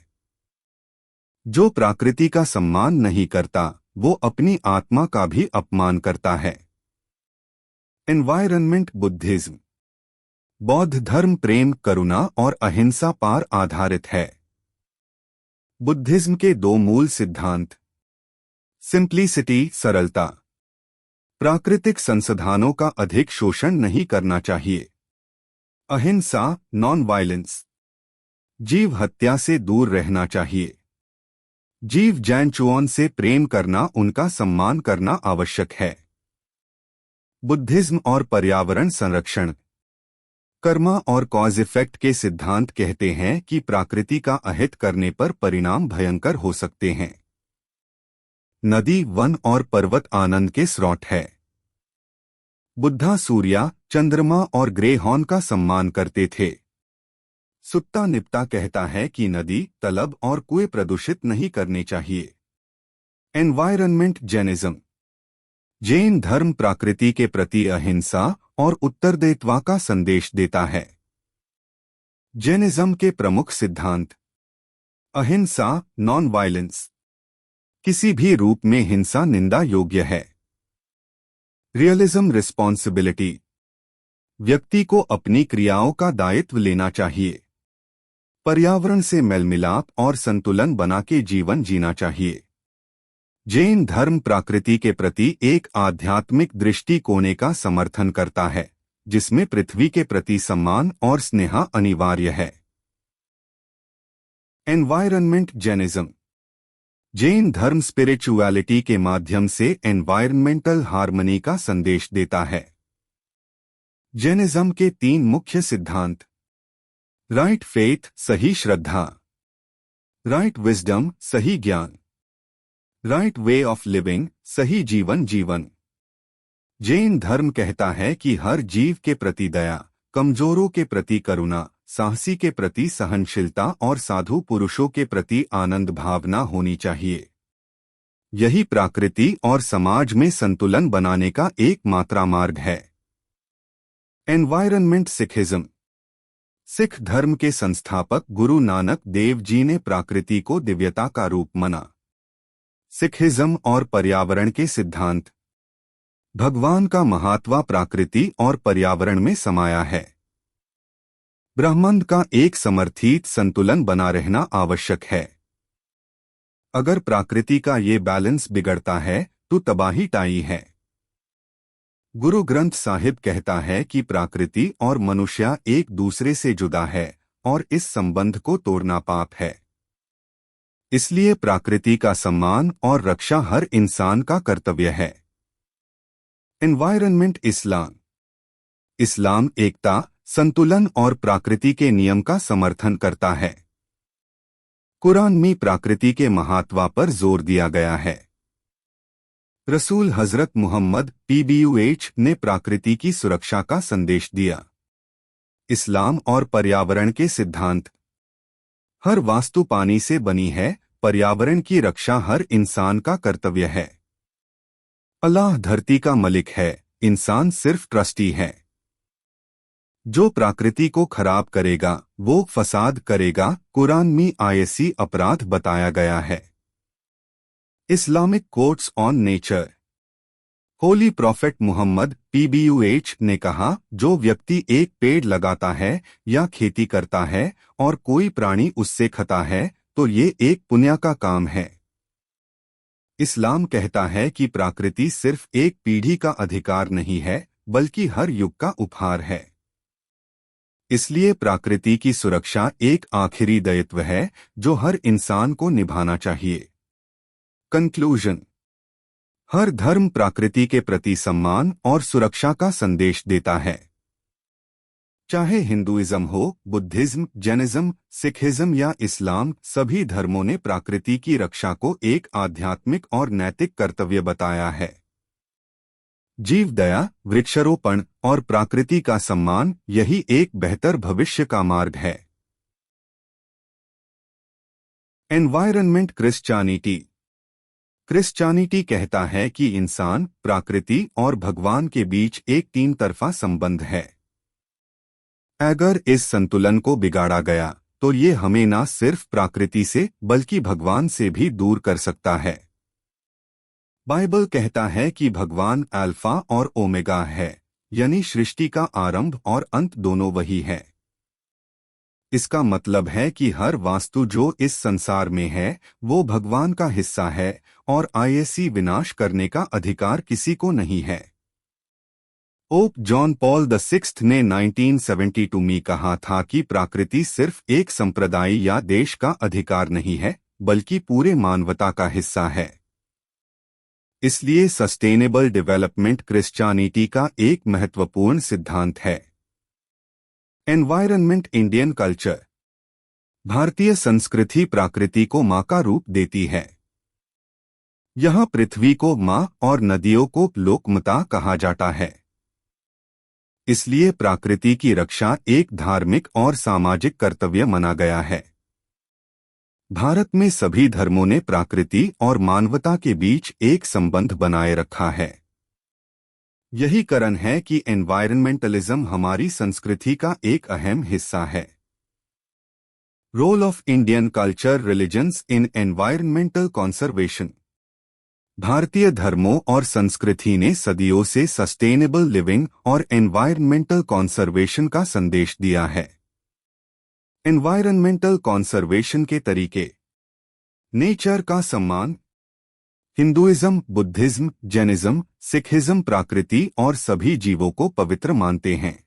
जो प्रकृति का सम्मान नहीं करता, वो अपनी आत्मा का भी अपमान करता है। Environment Buddhism. बौद्ध धर्म प्रेम, करुणा और अहिंसा पर आधारित है। बुद्धिज्म के 2 मूल सिद्धांत। सिंप्लिसिटी, सरलता। प्राकृतिक संसाधनों का अधिक शोषण नहीं करना चाहिए। अहिंसा, नॉन वायलेंस। जीव हत्या से दूर रहना चाहिए। जीव जंतुओं से प्रेम करना, उनका सम्मान करना आवश्यक है। बुद्धिज्म और पर्यावरण संरक्षण। कर्मा और कॉज इफेक्ट के सिद्धांत कहते हैं कि प्रकृति का अहित करने पर परिणाम भयंकर हो सकते हैं। नदी, वन और पर्वत आनंद के स्रोत है। बुद्धा सूर्य, चंद्रमा और ग्रहों का सम्मान करते थे। सुत्ता निप्ता कहता है कि नदी, तालाब और कुएं प्रदूषित नहीं करने चाहिए। Environment Jainism. जैन धर्म प्रकृति के प्रति अहिंसा और उत्तरदायित्व का संदेश देता है। जैनिज्म के प्रमुख सिद्धांत। अहिंसा, नॉन वायलेंस। किसी भी रूप में हिंसा निंदा योग्य है। Realism, responsibility. व्यक्ति को अपनी क्रियाओं का दायित्व लेना चाहिए। पर्यावरण से मेलमिलाप और संतुलन बना के जीवन जीना चाहिए। जैन धर्म प्रकृति के प्रति एक आध्यात्मिक दृष्टिकोण का समर्थन करता है, जिसमें पृथ्वी के प्रति सम्मान और स्नेह अनिवार्य है। Environment Jainism. जैन धर्म स्पिरिचुअलिटी के माध्यम से एनवायरमेंटल हार्मनी का संदेश देता है। जैनिज्म के 3 मुख्य सिद्धांत। राइट फेथ, सही श्रद्धा। राइट विजडम, सही ज्ञान। राइट वे ऑफ लिविंग, सही जीवन जीवन। जैन धर्म कहता है कि हर जीव के प्रति दया, कमजोरों के प्रति करुणा, साहसी के प्रति सहनशीलता और साधु पुरुषों के प्रति आनंद भावना होनी चाहिए। यही प्रकृति और समाज में संतुलन बनाने का एकमात्र मार्ग है। Environment Sikhism. सिख धर्म के संस्थापक गुरु नानक देव जी ने प्रकृति को दिव्यता का रूप माना। सिखिज्म और पर्यावरण के सिद्धांत। भगवान का महत्व प्रकृति और पर्यावरण में समाया है। ब्रह्मांड का एक समर्थित संतुलन बना रहना आवश्यक है। अगर प्रकृति का ये बैलेंस बिगड़ता है तो तबाही टाई है। गुरु ग्रंथ साहिब कहता है कि प्रकृति और मनुष्य एक दूसरे से जुदा है और इस संबंध को तोड़ना पाप है। इसलिए प्रकृति का सम्मान और रक्षा हर इंसान का कर्तव्य है। एनवायरनमेंट इस्लाम। इस्लाम एकता, संतुलन और प्रकृति के नियम का समर्थन करता है। कुरान में प्रकृति के महत्व पर जोर दिया गया है। रसूल हजरत मोहम्मद पीबीयूएच ने प्रकृति की सुरक्षा का संदेश दिया। इस्लाम और पर्यावरण के सिद्धांत। हर वास्तु पानी से बनी है, पर्यावरण की रक्षा हर इंसान का कर्तव्य है। अल्लाह धरती का मलिक है, इंसान सिर्फ ट्रस्टी है। जो प्रकृति को खराब करेगा वो फसाद करेगा, कुरान में आईसी अपराध बताया गया है। Islamic quotes on nature. Holy prophet Muhammad PBUH ने कहा, जो व्यक्ति एक पेड़ लगाता है या खेती करता है और कोई प्राणी उससे खाता है तो ये एक पुण्य का काम है। इस्लाम कहता है कि प्रकृति सिर्फ एक पीढ़ी का अधिकार नहीं है बल्कि हर युग का उपहार है। इसलिए प्रकृति की सुरक्षा एक आखिरी दायित्व है जो हर इंसान को निभाना चाहिए। कंक्लूजन। हर धर्म प्रकृति के प्रति सम्मान और सुरक्षा का संदेश देता है। चाहे हिंदुइज्म हो, बुद्धिज्म, जैनिज्म, सिखिज्म या इस्लाम, सभी धर्मों ने प्रकृति की रक्षा को एक आध्यात्मिक और नैतिक कर्तव्य बताया है। जीव दया, वृक्षारोपण और प्रकृति का सम्मान, यही एक बेहतर भविष्य का मार्ग है। Environment Christianity. क्रिश्चियनिटी कहता है कि इंसान, प्रकृति और भगवान के बीच एक तीन तरफा संबंध है। अगर इस संतुलन को बिगाड़ा गया तो ये हमें न सिर्फ प्रकृति से बल्कि भगवान से भी दूर कर सकता है। बाइबल कहता है कि भगवान अल्फा और ओमेगा है, यानी सृष्टि का आरंभ और अंत दोनों वही है। इसका मतलब है कि हर वास्तु जो इस संसार में है वो भगवान का हिस्सा है और आईसी विनाश करने का अधिकार किसी को नहीं है। पोप जॉन पॉल VI ने 1972 में कहा था कि प्रकृति सिर्फ एक संप्रदाय या देश का अधिकार नहीं है बल्कि पूरे मानवता का हिस्सा है। इसलिए सस्टेनेबल डेवलपमेंट क्रिश्चियनिटी का एक महत्वपूर्ण सिद्धांत है। Environment Indian culture. भारतीय संस्कृति प्रकृति को मां का रूप देती है। यहां पृथ्वी को मां और नदियों को लोकमाता कहा जाता है। इसलिए प्रकृति की रक्षा एक धार्मिक और सामाजिक कर्तव्य माना गया है। भारत में सभी धर्मों ने प्रकृति और मानवता के बीच एक संबंध बनाए रखा है। यही कारण है कि एनवायरनमेंटलिज्म हमारी संस्कृति का एक अहम हिस्सा है। Role of Indian culture religions in environmental conservation. भारतीय धर्मों और संस्कृति ने सदियों से सस्टेनेबल लिविंग और एनवायरनमेंटल कंजर्वेशन का संदेश दिया है। एनवायरनमेंटल कंजर्वेशन के तरीके। नेचर का सम्मान। हिंदुइज्म, बुद्धिज्म, जैनिज्म, सिखिज्म प्रकृति और सभी जीवों को पवित्र मानते हैं।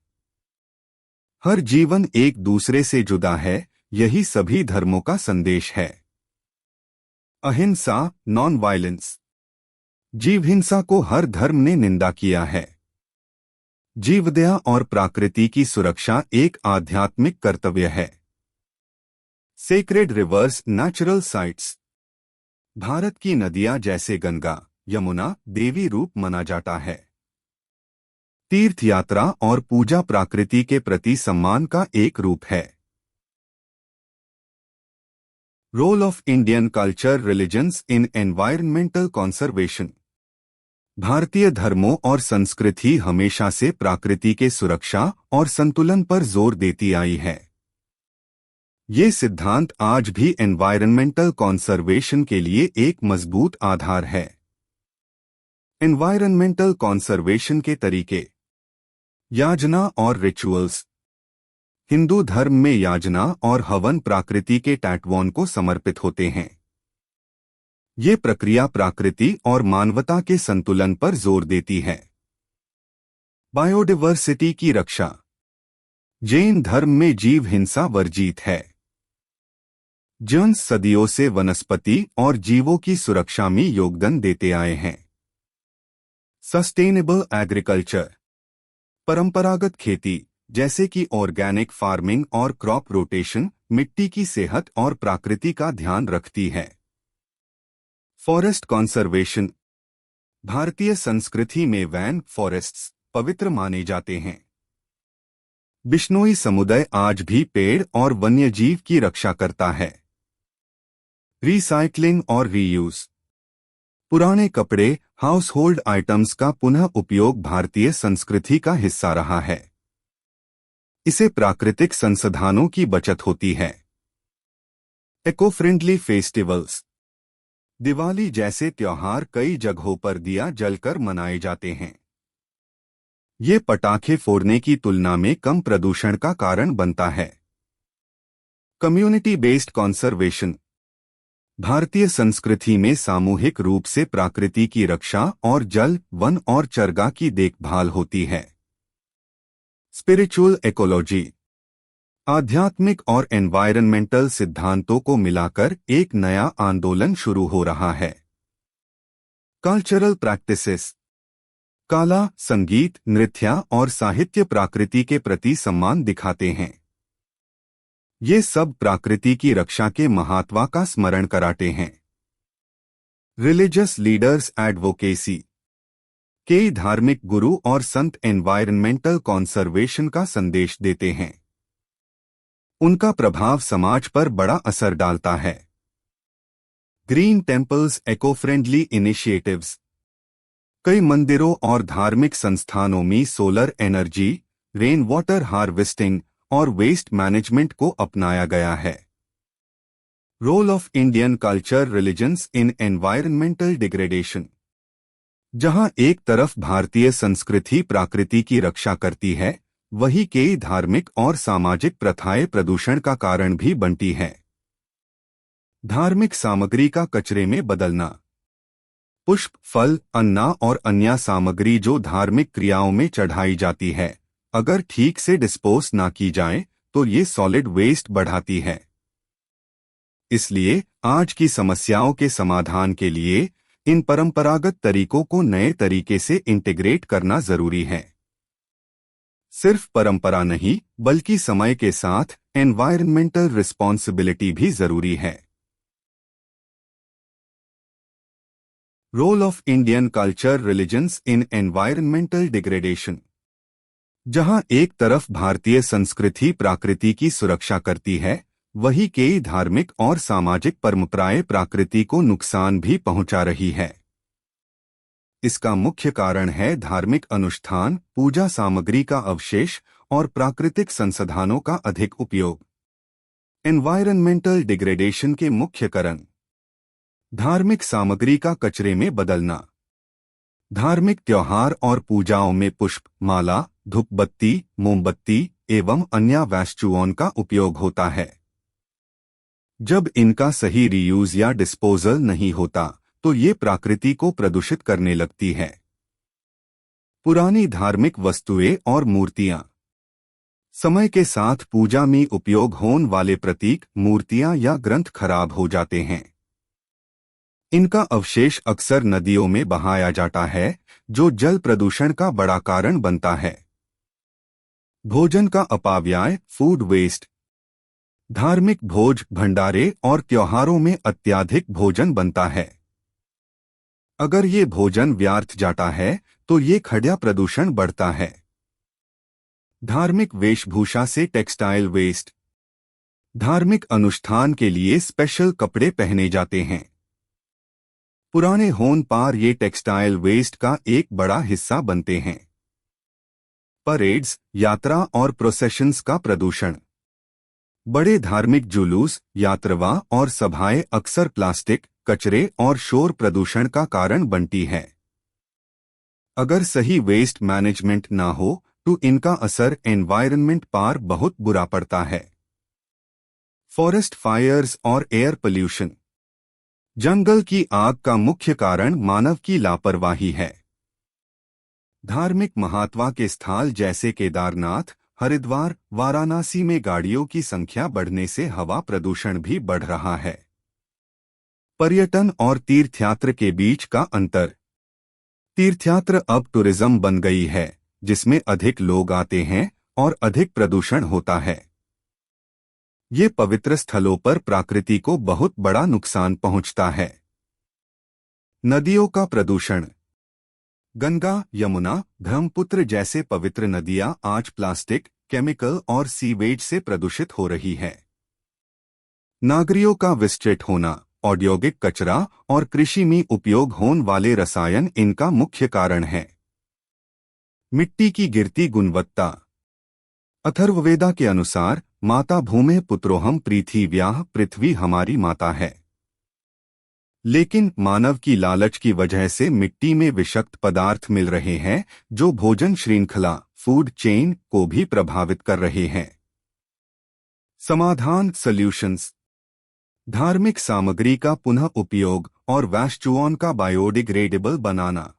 हर जीवन एक दूसरे से जुड़ा है, यही सभी धर्मों का संदेश है। अहिंसा, नॉन वायलेंस। जीव हिंसा को हर धर्म ने निंदा किया है। जीवदया और प्रकृति की सुरक्षा एक आध्यात्मिक कर्तव्य है। Sacred reverse, natural sites. Bharat की नदियां जैसे गंगा, यमुना देवी रूप माना जाता है। तीर्थ यात्रा और पूजा प्रकृति के प्रति सम्मान का एक रूप है। Role of Indian culture religions in environmental conservation. भारतीय धर्मों और संस्कृति हमेशा से प्रकृति के सुरक्षा और संतुलन पर जोर देती आई है। ये सिद्धांत आज भी एनवायरनमेंटल कंजर्वेशन के लिए एक मजबूत आधार है। एनवायरनमेंटल कंजर्वेशन के तरीके। याजना और रिचुअल्स। हिंदू धर्म में याजना और हवन प्रकृति के टैटवॉन को समर्पित होते हैं। ये प्रक्रिया प्रकृति और मानवता के संतुलन पर जोर देती है। बायोडायवर्सिटी की रक्षा। जैन धर्म में जीव हिंसा वर्जित है। जैन सदियों से वनस्पति और जीवों की सुरक्षा में योगदान देते आए हैं। Sustainable agriculture. परंपरागत खेती जैसे कि ऑर्गेनिक फार्मिंग और क्रॉप रोटेशन मिट्टी की सेहत और प्रकृति का ध्यान रखती है। Forest conservation. भारतीय संस्कृति में वैन फॉरेस्ट्स पवित्र माने जाते हैं। बिश्नोई समुदाय आज भी पेड़ और वन्यजीव की रक्षा करता है। रिसाइक्लिंग और रीयूज। पुराने कपड़े हाउस होल्ड आइटम्स का पुनः उपयोग भारतीय संस्कृति का हिस्सा रहा है। इससे प्राकृतिक संसाधनों की बचत होती है। Eco friendly festivals. दिवाली जैसे त्योहार कई जगहों पर दिया जलकर मनाए जाते हैं। ये पटाखे फोड़ने की तुलना में कम प्रदूषण का कारण बनता है। Community based conservation. भारतीय संस्कृति में सामूहिक रूप से प्रकृति की रक्षा और जल, वन और चरगा की देखभाल होती है। Spiritual ecology. आध्यात्मिक और एनवायरनमेंटल सिद्धांतों को मिलाकर एक नया आंदोलन शुरू हो रहा है। Cultural practices. कला, संगीत, नृत्य और साहित्य प्रकृति के प्रति सम्मान दिखाते हैं। ये सब प्रकृति की रक्षा के महत्व का स्मरण कराते हैं। Religious leaders advocacy. कई धार्मिक गुरु और संत एनवायरनमेंटल कंजर्वेशन का संदेश देते हैं। उनका प्रभाव समाज पर बड़ा असर डालता है। Green temples eco friendly initiatives. कई मंदिरों और धार्मिक संस्थानों में solar energy, rain water harvesting और वेस्ट मैनेजमेंट को अपनाया गया है। Role of Indian culture religions in environmental degradation. जहां एक तरफ भारतीय संस्कृति प्रकृति की रक्षा करती है, वहीं कई धार्मिक और सामाजिक प्रथाएं प्रदूषण का कारण भी बनती हैं। धार्मिक सामग्री का कचरे में बदलना। पुष्प, फल, अन्न और अन्य सामग्री जो धार्मिक क्रियाओं में चढ़ाई जाती है, अगर ठीक से डिस्पोज ना की जाए तो ये सॉलिड वेस्ट बढ़ाती है। इसलिए आज की समस्याओं के समाधान के लिए इन परंपरागत तरीकों को नए तरीके से इंटीग्रेट करना जरूरी है। सिर्फ परंपरा नहीं, बल्कि समय के साथ एनवायरनमेंटल रिस्पॉन्सिबिलिटी भी जरूरी है। Role of Indian culture religions in environmental degradation. जहां एक तरफ भारतीय संस्कृति प्रकृति की सुरक्षा करती है, वहीं कई धार्मिक और सामाजिक परंपराएं प्रकृति को नुकसान भी पहुंचा रही है। इसका मुख्य कारण है धार्मिक अनुष्ठान, पूजा सामग्री का अवशेष और प्राकृतिक संसाधनों का अधिक उपयोग। एनवायरनमेंटल डिग्रेडेशन के मुख्य कारण। धार्मिक सामग्री का कचरे में बदलना। धार्मिक त्योहार और पूजाओं में पुष्प, माला, धूप बत्ती, मोमबत्ती एवं अन्य वस्तुओं का उपयोग होता है। जब इनका सही रीयूज या डिस्पोजल नहीं होता तो ये प्रकृति को प्रदूषित करने लगती है। पुरानी धार्मिक वस्तुएं और मूर्तियां। समय के साथ पूजा में उपयोग होने वाले प्रतीक, मूर्तियां या ग्रंथ खराब हो जाते हैं। इनका अवशेष अक्सर नदियों में बहाया जाता है, जो जल प्रदूषण का बड़ा कारण बनता है। भोजन का अपव्यय, फूड वेस्ट। धार्मिक भोज, भंडारे और त्योहारों में अत्यधिक भोजन बनता है। अगर ये भोजन व्यर्थ जाता है तो ये खाद्य प्रदूषण बढ़ता है। धार्मिक वेशभूषा से टेक्सटाइल वेस्ट। धार्मिक अनुष्ठान के लिए स्पेशल कपड़े पहने जाते हैं। पुराने होने पर ये टेक्सटाइल वेस्ट का एक बड़ा हिस्सा बनते हैं। परेड्स, यात्रा और प्रोसेशंस का प्रदूषण। बड़े धार्मिक जुलूस, यात्रा और सभाएं अक्सर प्लास्टिक, कचरे और शोर प्रदूषण का कारण बनती है। अगर सही वेस्ट मैनेजमेंट ना हो तो इनका असर एनवायरनमेंट पर बहुत बुरा पड़ता है। फॉरेस्ट फायर्स और एयर पोल्यूशन। जंगल की आग का मुख्य कारण मानव की लापरवाही है। धार्मिक महत्व के स्थल जैसे केदारनाथ, हरिद्वार, वाराणसी में गाड़ियों की संख्या बढ़ने से हवा प्रदूषण भी बढ़ रहा है। पर्यटन और तीर्थयात्र के बीच का अंतर। तीर्थयात्र अब टूरिज्म बन गई है, जिसमें अधिक लोग आते हैं और अधिक प्रदूषण होता है। ये पवित्र स्थलों पर प्रकृति को बहुत बड़ा नुकसान पहुंचता है। नदियों का प्रदूषण। गंगा, यमुना, ब्रह्मपुत्र जैसे पवित्र नदियां आज प्लास्टिक, केमिकल और सीवेज से प्रदूषित हो रही है। नागरिकों का विस्तृत होना, औद्योगिक कचरा और कृषि में उपयोग होने वाले रसायन इनका मुख्य कारण है। मिट्टी की गिरती गुणवत्ता। अथर्ववेदा के अनुसार माता भूमे पुत्रोहम पृथिव्याः, पृथ्वी हमारी माता है। लेकिन मानव की लालच की वजह से मिट्टी में विषाक्त पदार्थ मिल रहे हैं, जो भोजन श्रृंखला फूड चेन को भी प्रभावित कर रहे हैं। समाधान सॉल्यूशंस। धार्मिक सामग्री का पुनः उपयोग और वेस्ट का बायोडिग्रेडेबल बनाना।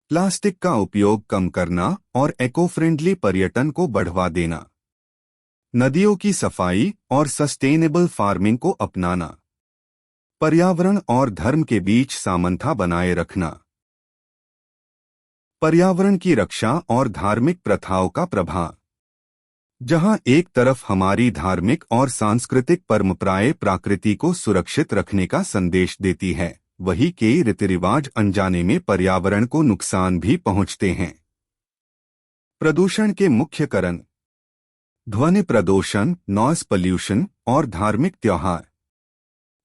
प्लास्टिक का उपयोग कम करना और इको फ्रेंडली पर्यटन को बढ़ावा देना। नदियों की सफाई और सस्टेनेबल फार्मिंग को अपनाना। पर्यावरण और धर्म के बीच समानता बनाए रखना। पर्यावरण की रक्षा और धार्मिक प्रथाओं का प्रभाव। जहां एक तरफ हमारी धार्मिक और सांस्कृतिक परंपराएं प्रकृति को सुरक्षित रखने का संदेश देती है, वहीं कई रीति रिवाज अनजाने में पर्यावरण को नुकसान भी पहुंचते हैं। प्रदूषण के मुख्य कारण। ध्वनि प्रदूषण, नॉइस पोल्यूशन और धार्मिक त्योहार।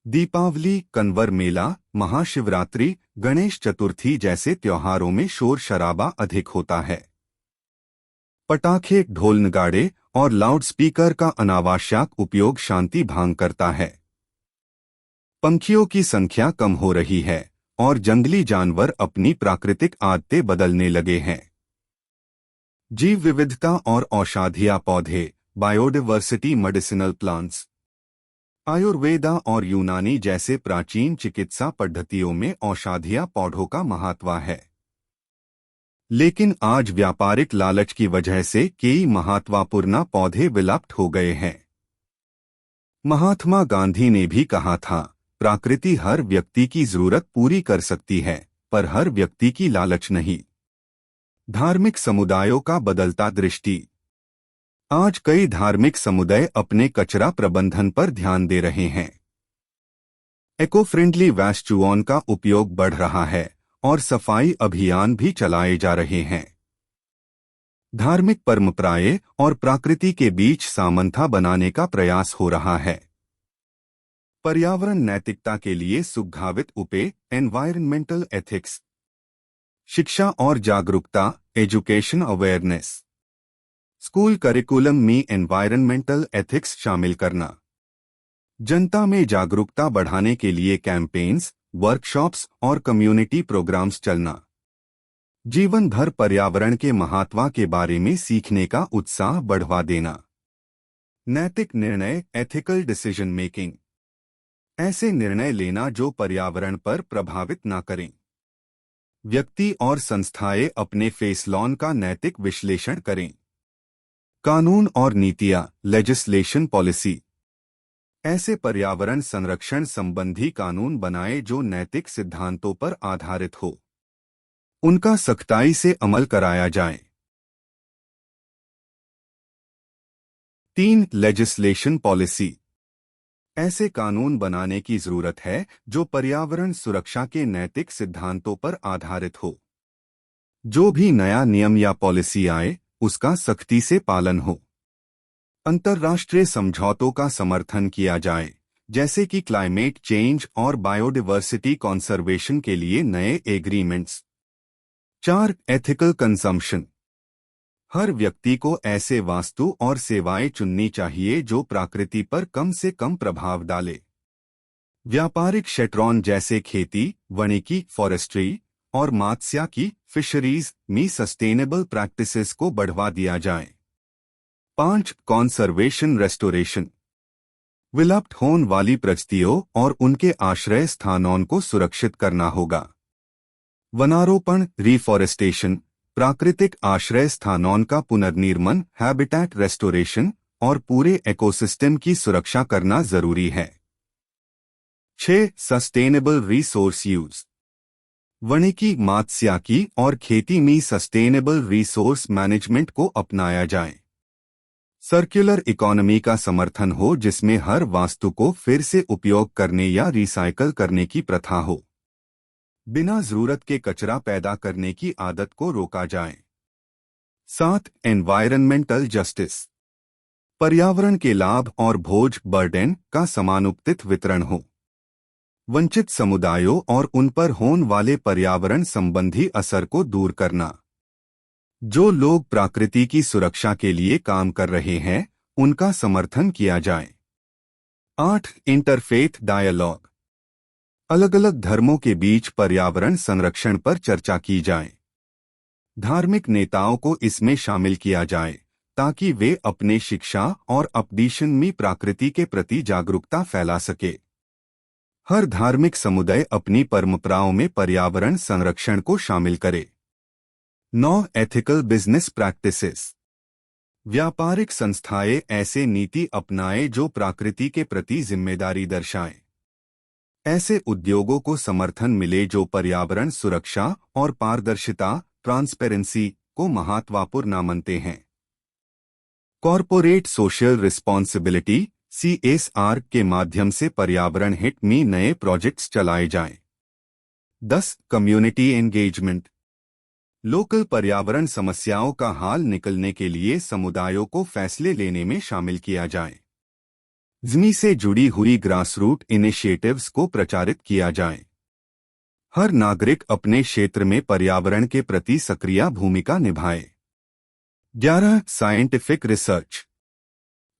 दीपावली, कन्वर मेला, महाशिवरात्रि, गणेश चतुर्थी जैसे त्योहारों में शोर शराबा अधिक होता है। पटाखे, ढोल नगाड़े और लाउडस्पीकर का अनावश्यक उपयोग शांति भंग करता है। पंछियों की संख्या कम हो रही है और जंगली जानवर अपनी प्राकृतिक आदतें बदलने लगे हैं। जीव विविधता और औषधीय पौधे, बायोडाइवर्सिटी, मेडिसिनल प्लांट्स। आयुर्वेदा और यूनानी जैसे प्राचीन चिकित्सा पद्धतियों में औषधीय पौधों का महत्व है। लेकिन आज व्यापारिक लालच की वजह से कई महत्वपूर्ण पौधे विलुप्त हो गए हैं। महात्मा गांधी ने भी कहा था, प्रकृति हर व्यक्ति की जरूरत पूरी कर सकती है, पर हर व्यक्ति की लालच नहीं। धार्मिक समुदायों का बदलता दृष्टि। आज कई धार्मिक समुदाय अपने कचरा प्रबंधन पर ध्यान दे रहे हैं। इको फ्रेंडली वेस्ट का उपयोग बढ़ रहा है और सफाई अभियान भी चलाए जा रहे हैं। धार्मिक परंपराएं और प्रकृति के बीच समानता बनाने का प्रयास हो रहा है। पर्यावरण नैतिकता के लिए सुझावित उपाय, एनवायरमेंटल एथिक्स। शिक्षा और जागरूकता, एजुकेशन अवेयरनेस। स्कूल करिकुलम में एनवायरमेंटल एथिक्स शामिल करना। जनता में जागरूकता बढ़ाने के लिए कैंपेन्स, वर्कशॉप्स और कम्युनिटी प्रोग्राम्स चलना। जीवन भर पर्यावरण के महत्व के बारे में सीखने का उत्साह बढ़वा देना। नैतिक निर्णय, एथिकल डिसीजन मेकिंग। ऐसे निर्णय लेना जो पर्यावरण पर प्रभावित न करें। व्यक्ति और संस्थाएं अपने फैसलों का नैतिक विश्लेषण करें। कानून और नीतियां, लेजिस्लेशन पॉलिसी। ऐसे पर्यावरण संरक्षण संबंधी कानून बनाए जो नैतिक सिद्धांतों पर आधारित हो। उनका सख्ताई से अमल कराया जाए। 3. Legislation policy. ऐसे कानून बनाने की जरूरत है जो पर्यावरण सुरक्षा के नैतिक सिद्धांतों पर आधारित हो। जो भी नया नियम या पॉलिसी आए, उसका सख्ती से पालन हो। अंतर्राष्ट्रीय समझौतों का समर्थन किया जाए, जैसे कि क्लाइमेट चेंज और बायोडाइवर्सिटी कंजर्वेशन के लिए नए एग्रीमेंट्स। 4. Ethical consumption. हर व्यक्ति को ऐसे वस्तु और सेवाएं चुननी चाहिए जो प्रकृति पर कम से कम प्रभाव डाले। व्यापारिक क्षेत्रों जैसे खेती, वानिकी, फॉरेस्ट्री और मत्स्यिकी, फिशरीज में सस्टेनेबल प्रैक्टिसेस को बढ़ावा दिया जाए। 5. Conservation restoration. विलुप्त होने वाली प्रजातियों और उनके आश्रय स्थानों को सुरक्षित करना होगा। वनारोपण, रिफॉरेस्टेशन, प्राकृतिक आश्रय स्थानों का पुनर्निर्माण, हैबिटेट रेस्टोरेशन और पूरे इकोसिस्टम की सुरक्षा करना जरूरी है। 6. Sustainable resource use. वानिकी, मत्स्यिकी और खेती में सस्टेनेबल रिसोर्स मैनेजमेंट को अपनाया जाए। सर्कुलर इकोनॉमी का समर्थन हो जिसमें हर वस्तु को फिर से उपयोग करने या रिसाइकल करने की प्रथा हो। बिना जरूरत के कचरा पैदा करने की आदत को रोका जाए। 7. Environmental justice. पर्यावरण के लाभ और बोझ बर्डन का समानुपातिक वितरण हो। वंचित समुदायों और उन पर होने वाले पर्यावरण संबंधी असर को दूर करना। जो लोग प्रकृति की सुरक्षा के लिए काम कर रहे हैं उनका समर्थन किया जाए। 8. Interfaith dialogue. अलग अलग धर्मों के बीच पर्यावरण संरक्षण पर चर्चा की जाए। धार्मिक नेताओं को इसमें शामिल किया जाए ताकि वे अपने शिक्षा और उपदेशन में प्रकृति के प्रति जागरूकता फैला सके। हर धार्मिक समुदाय अपनी परंपराओं में पर्यावरण संरक्षण को शामिल करे। 9. Ethical business practices. व्यापारिक संस्थाएं ऐसे नीति अपनाएं जो प्रकृति के प्रति जिम्मेदारी दर्शाएं। ऐसे उद्योगों को समर्थन मिले जो पर्यावरण सुरक्षा और पारदर्शिता ट्रांसपेरेंसी को महत्वपूर्ण मानते हैं। कॉरपोरेट सोशल रिस्पॉन्सिबिलिटी CSR के माध्यम से पर्यावरण हित में नए प्रोजेक्ट्स चलाए जाएं। 10. Community engagement. लोकल पर्यावरण समस्याओं का हल निकलने के लिए समुदायों को फैसले लेने में शामिल किया जाए। ज़मीन से जुड़ी हुई ग्रासरूट इनिशिएटिव्स को प्रचारित किया जाए। हर नागरिक अपने क्षेत्र में पर्यावरण के प्रति सक्रिय भूमिका निभाए। 11. Scientific research.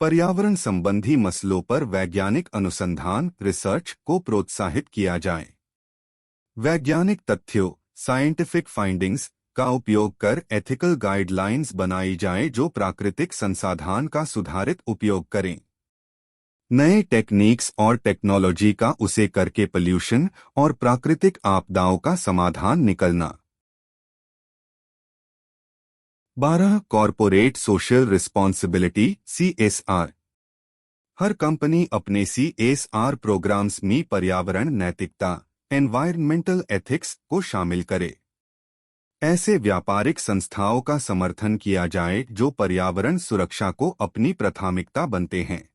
पर्यावरण संबंधी मसलों पर वैज्ञानिक अनुसंधान रिसर्च को प्रोत्साहित किया जाए। वैज्ञानिक तथ्यों साइंटिफिक फाइंडिंग्स का उपयोग कर एथिकल गाइडलाइंस बनाई जाए जो प्राकृतिक संसाधन का सुधारित उपयोग करें। नए टेक्निक्स और टेक्नोलॉजी का उसे करके पोल्यूशन और प्राकृतिक आपदाओं का समाधान निकलना। 12. Corporate social responsibility CSR। हर कंपनी अपने CSR प्रोग्राम्स में पर्यावरण नैतिकता एनवायरमेंटल एथिक्स को शामिल करे। ऐसे व्यापारिक संस्थाओं का समर्थन किया जाए जो पर्यावरण सुरक्षा को अपनी प्राथमिकता बनते हैं।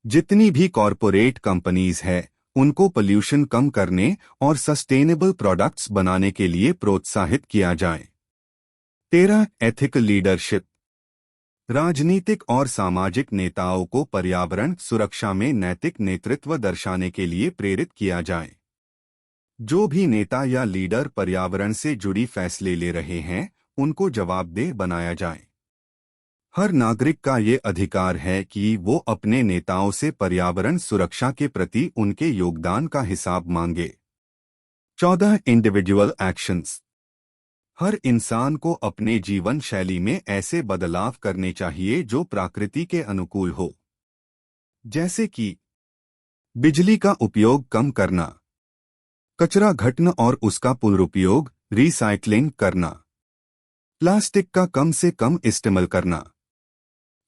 जितनी भी कॉरपोरेट कंपनीज है उनको पोल्यूशन कम करने और सस्टेनेबल प्रोडक्ट्स बनाने के लिए प्रोत्साहित किया जाए। 13. Ethical leadership. राजनीतिक और सामाजिक नेताओं को पर्यावरण सुरक्षा में नैतिक नेतृत्व दर्शाने के लिए प्रेरित किया जाए। जो भी नेता या लीडर पर्यावरण से जुड़ी फैसले ले रहे हैं उनको जवाबदेह बनाया जाए। हर नागरिक का ये अधिकार है कि वो अपने नेताओं से पर्यावरण सुरक्षा के प्रति उनके योगदान का हिसाब मांगे। 14. Individual actions. हर इंसान को अपने जीवन शैली में ऐसे बदलाव करने चाहिए जो प्रकृति के अनुकूल हो, जैसे कि बिजली का उपयोग कम करना, कचरा घटना और उसका पुनरुपयोग रिसाइकलिंग करना, प्लास्टिक का कम से कम इस्तेमाल करना।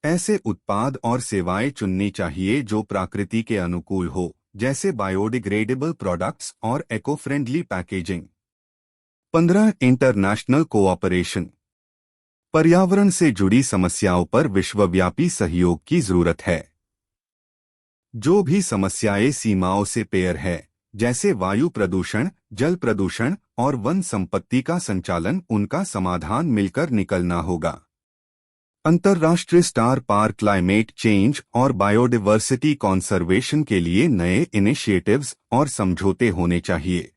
ऐसे उत्पाद और सेवाएं चुननी चाहिए जो प्रकृति के अनुकूल हो, जैसे बायोडिग्रेडेबल प्रोडक्ट्स और eco friendly packaging. 15. International cooperation. पर्यावरण से जुड़ी समस्याओं पर विश्वव्यापी सहयोग की जरूरत है। जो भी समस्याएं सीमाओं से पार है, जैसे वायु प्रदूषण, जल प्रदूषण और वन संपत्ति का संचालन, उनका समाधान मिलकर निकलना होगा। अंतर्राष्ट्रीय स्तर पर क्लाइमेट चेंज और बायोडायवर्सिटी कंजर्वेशन के लिए नए इनिशिएटिव्स और समझौते होने चाहिए।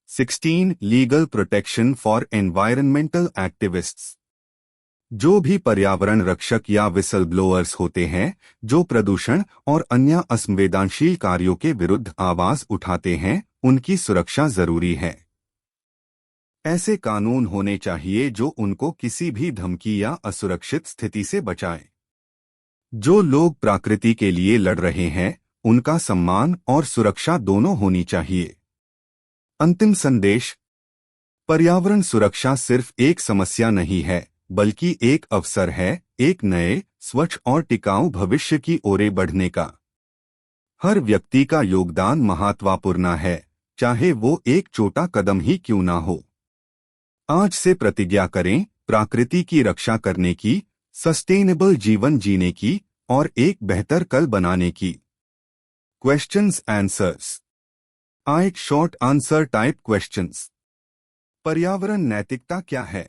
16. Legal protection for environmental activists. जो भी पर्यावरण रक्षक या विसल ब्लोअर्स होते हैं जो प्रदूषण और अन्य असंवेदनशील कार्यों के विरुद्ध आवाज उठाते हैं, उनकी सुरक्षा जरूरी है। ऐसे कानून होने चाहिए जो उनको किसी भी धमकी या असुरक्षित स्थिति से बचाए। जो लोग प्रकृति के लिए लड़ रहे हैं उनका सम्मान और सुरक्षा दोनों होनी चाहिए। अंतिम संदेश। पर्यावरण सुरक्षा सिर्फ एक समस्या नहीं है बल्कि एक अवसर है, एक नए, स्वच्छ और टिकाऊ भविष्य की ओर बढ़ने का। हर व्यक्ति का योगदान महत्वपूर्ण है, चाहे वो एक छोटा कदम ही क्यों ना हो। आज से प्रतिज्ञा करें प्रकृति की रक्षा करने की, सस्टेनेबल जीवन जीने की और एक बेहतर कल बनाने की। Questions answers. एक शॉर्ट आंसर टाइप क्वेश्चंस। पर्यावरण नैतिकता क्या है?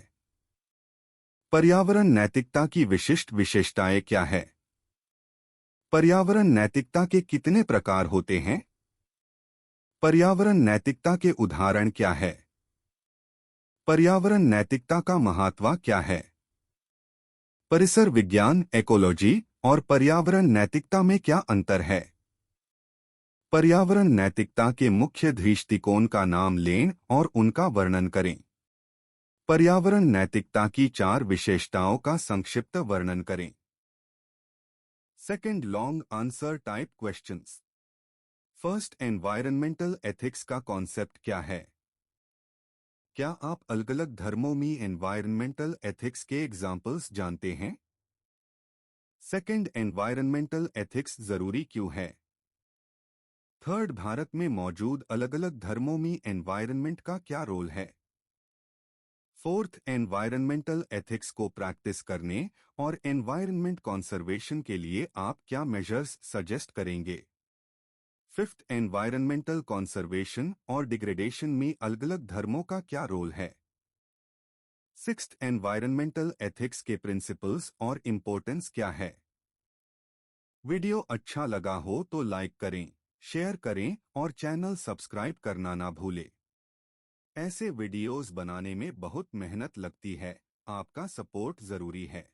पर्यावरण नैतिकता की विशिष्ट विशेषताएं क्या है? पर्यावरण नैतिकता के कितने प्रकार होते हैं? पर्यावरण नैतिकता के उदाहरण क्या है? पर्यावरण नैतिकता का महत्व क्या है? परिसर विज्ञान इकोलॉजी और पर्यावरण नैतिकता में क्या अंतर है? पर्यावरण नैतिकता के मुख्य दृष्टिकोण का नाम लें और उनका वर्णन करें। पर्यावरण नैतिकता की 4 विशेषताओं का संक्षिप्त वर्णन करें। Second long answer type questions. First, environmental ethics का कॉन्सेप्ट क्या है? क्या आप अलग अलग धर्मों में एनवायरमेंटल एथिक्स के एग्जाम्पल्स जानते हैं? सेकंड, एनवायरमेंटल एथिक्स जरूरी क्यों है? थर्ड, भारत में मौजूद अलग अलग धर्मों में एनवायरनमेंट का क्या रोल है? फोर्थ, एनवायरमेंटल एथिक्स को प्रैक्टिस करने और एनवायरनमेंट कंजर्वेशन के लिए आप क्या मेजर्स सजेस्ट करेंगे? फिफ्थ, एनवायरमेंटल कंजर्वेशन और डिग्रेडेशन में अलग अलग धर्मों का क्या रोल है? सिक्स्थ, एनवायरमेंटल एथिक्स के प्रिंसिपल्स और इम्पोर्टेंस क्या है? वीडियो अच्छा लगा हो तो लाइक करें, शेयर करें और चैनल सब्सक्राइब करना ना भूलें। ऐसे वीडियोस बनाने में बहुत मेहनत लगती है, आपका सपोर्ट जरूरी है।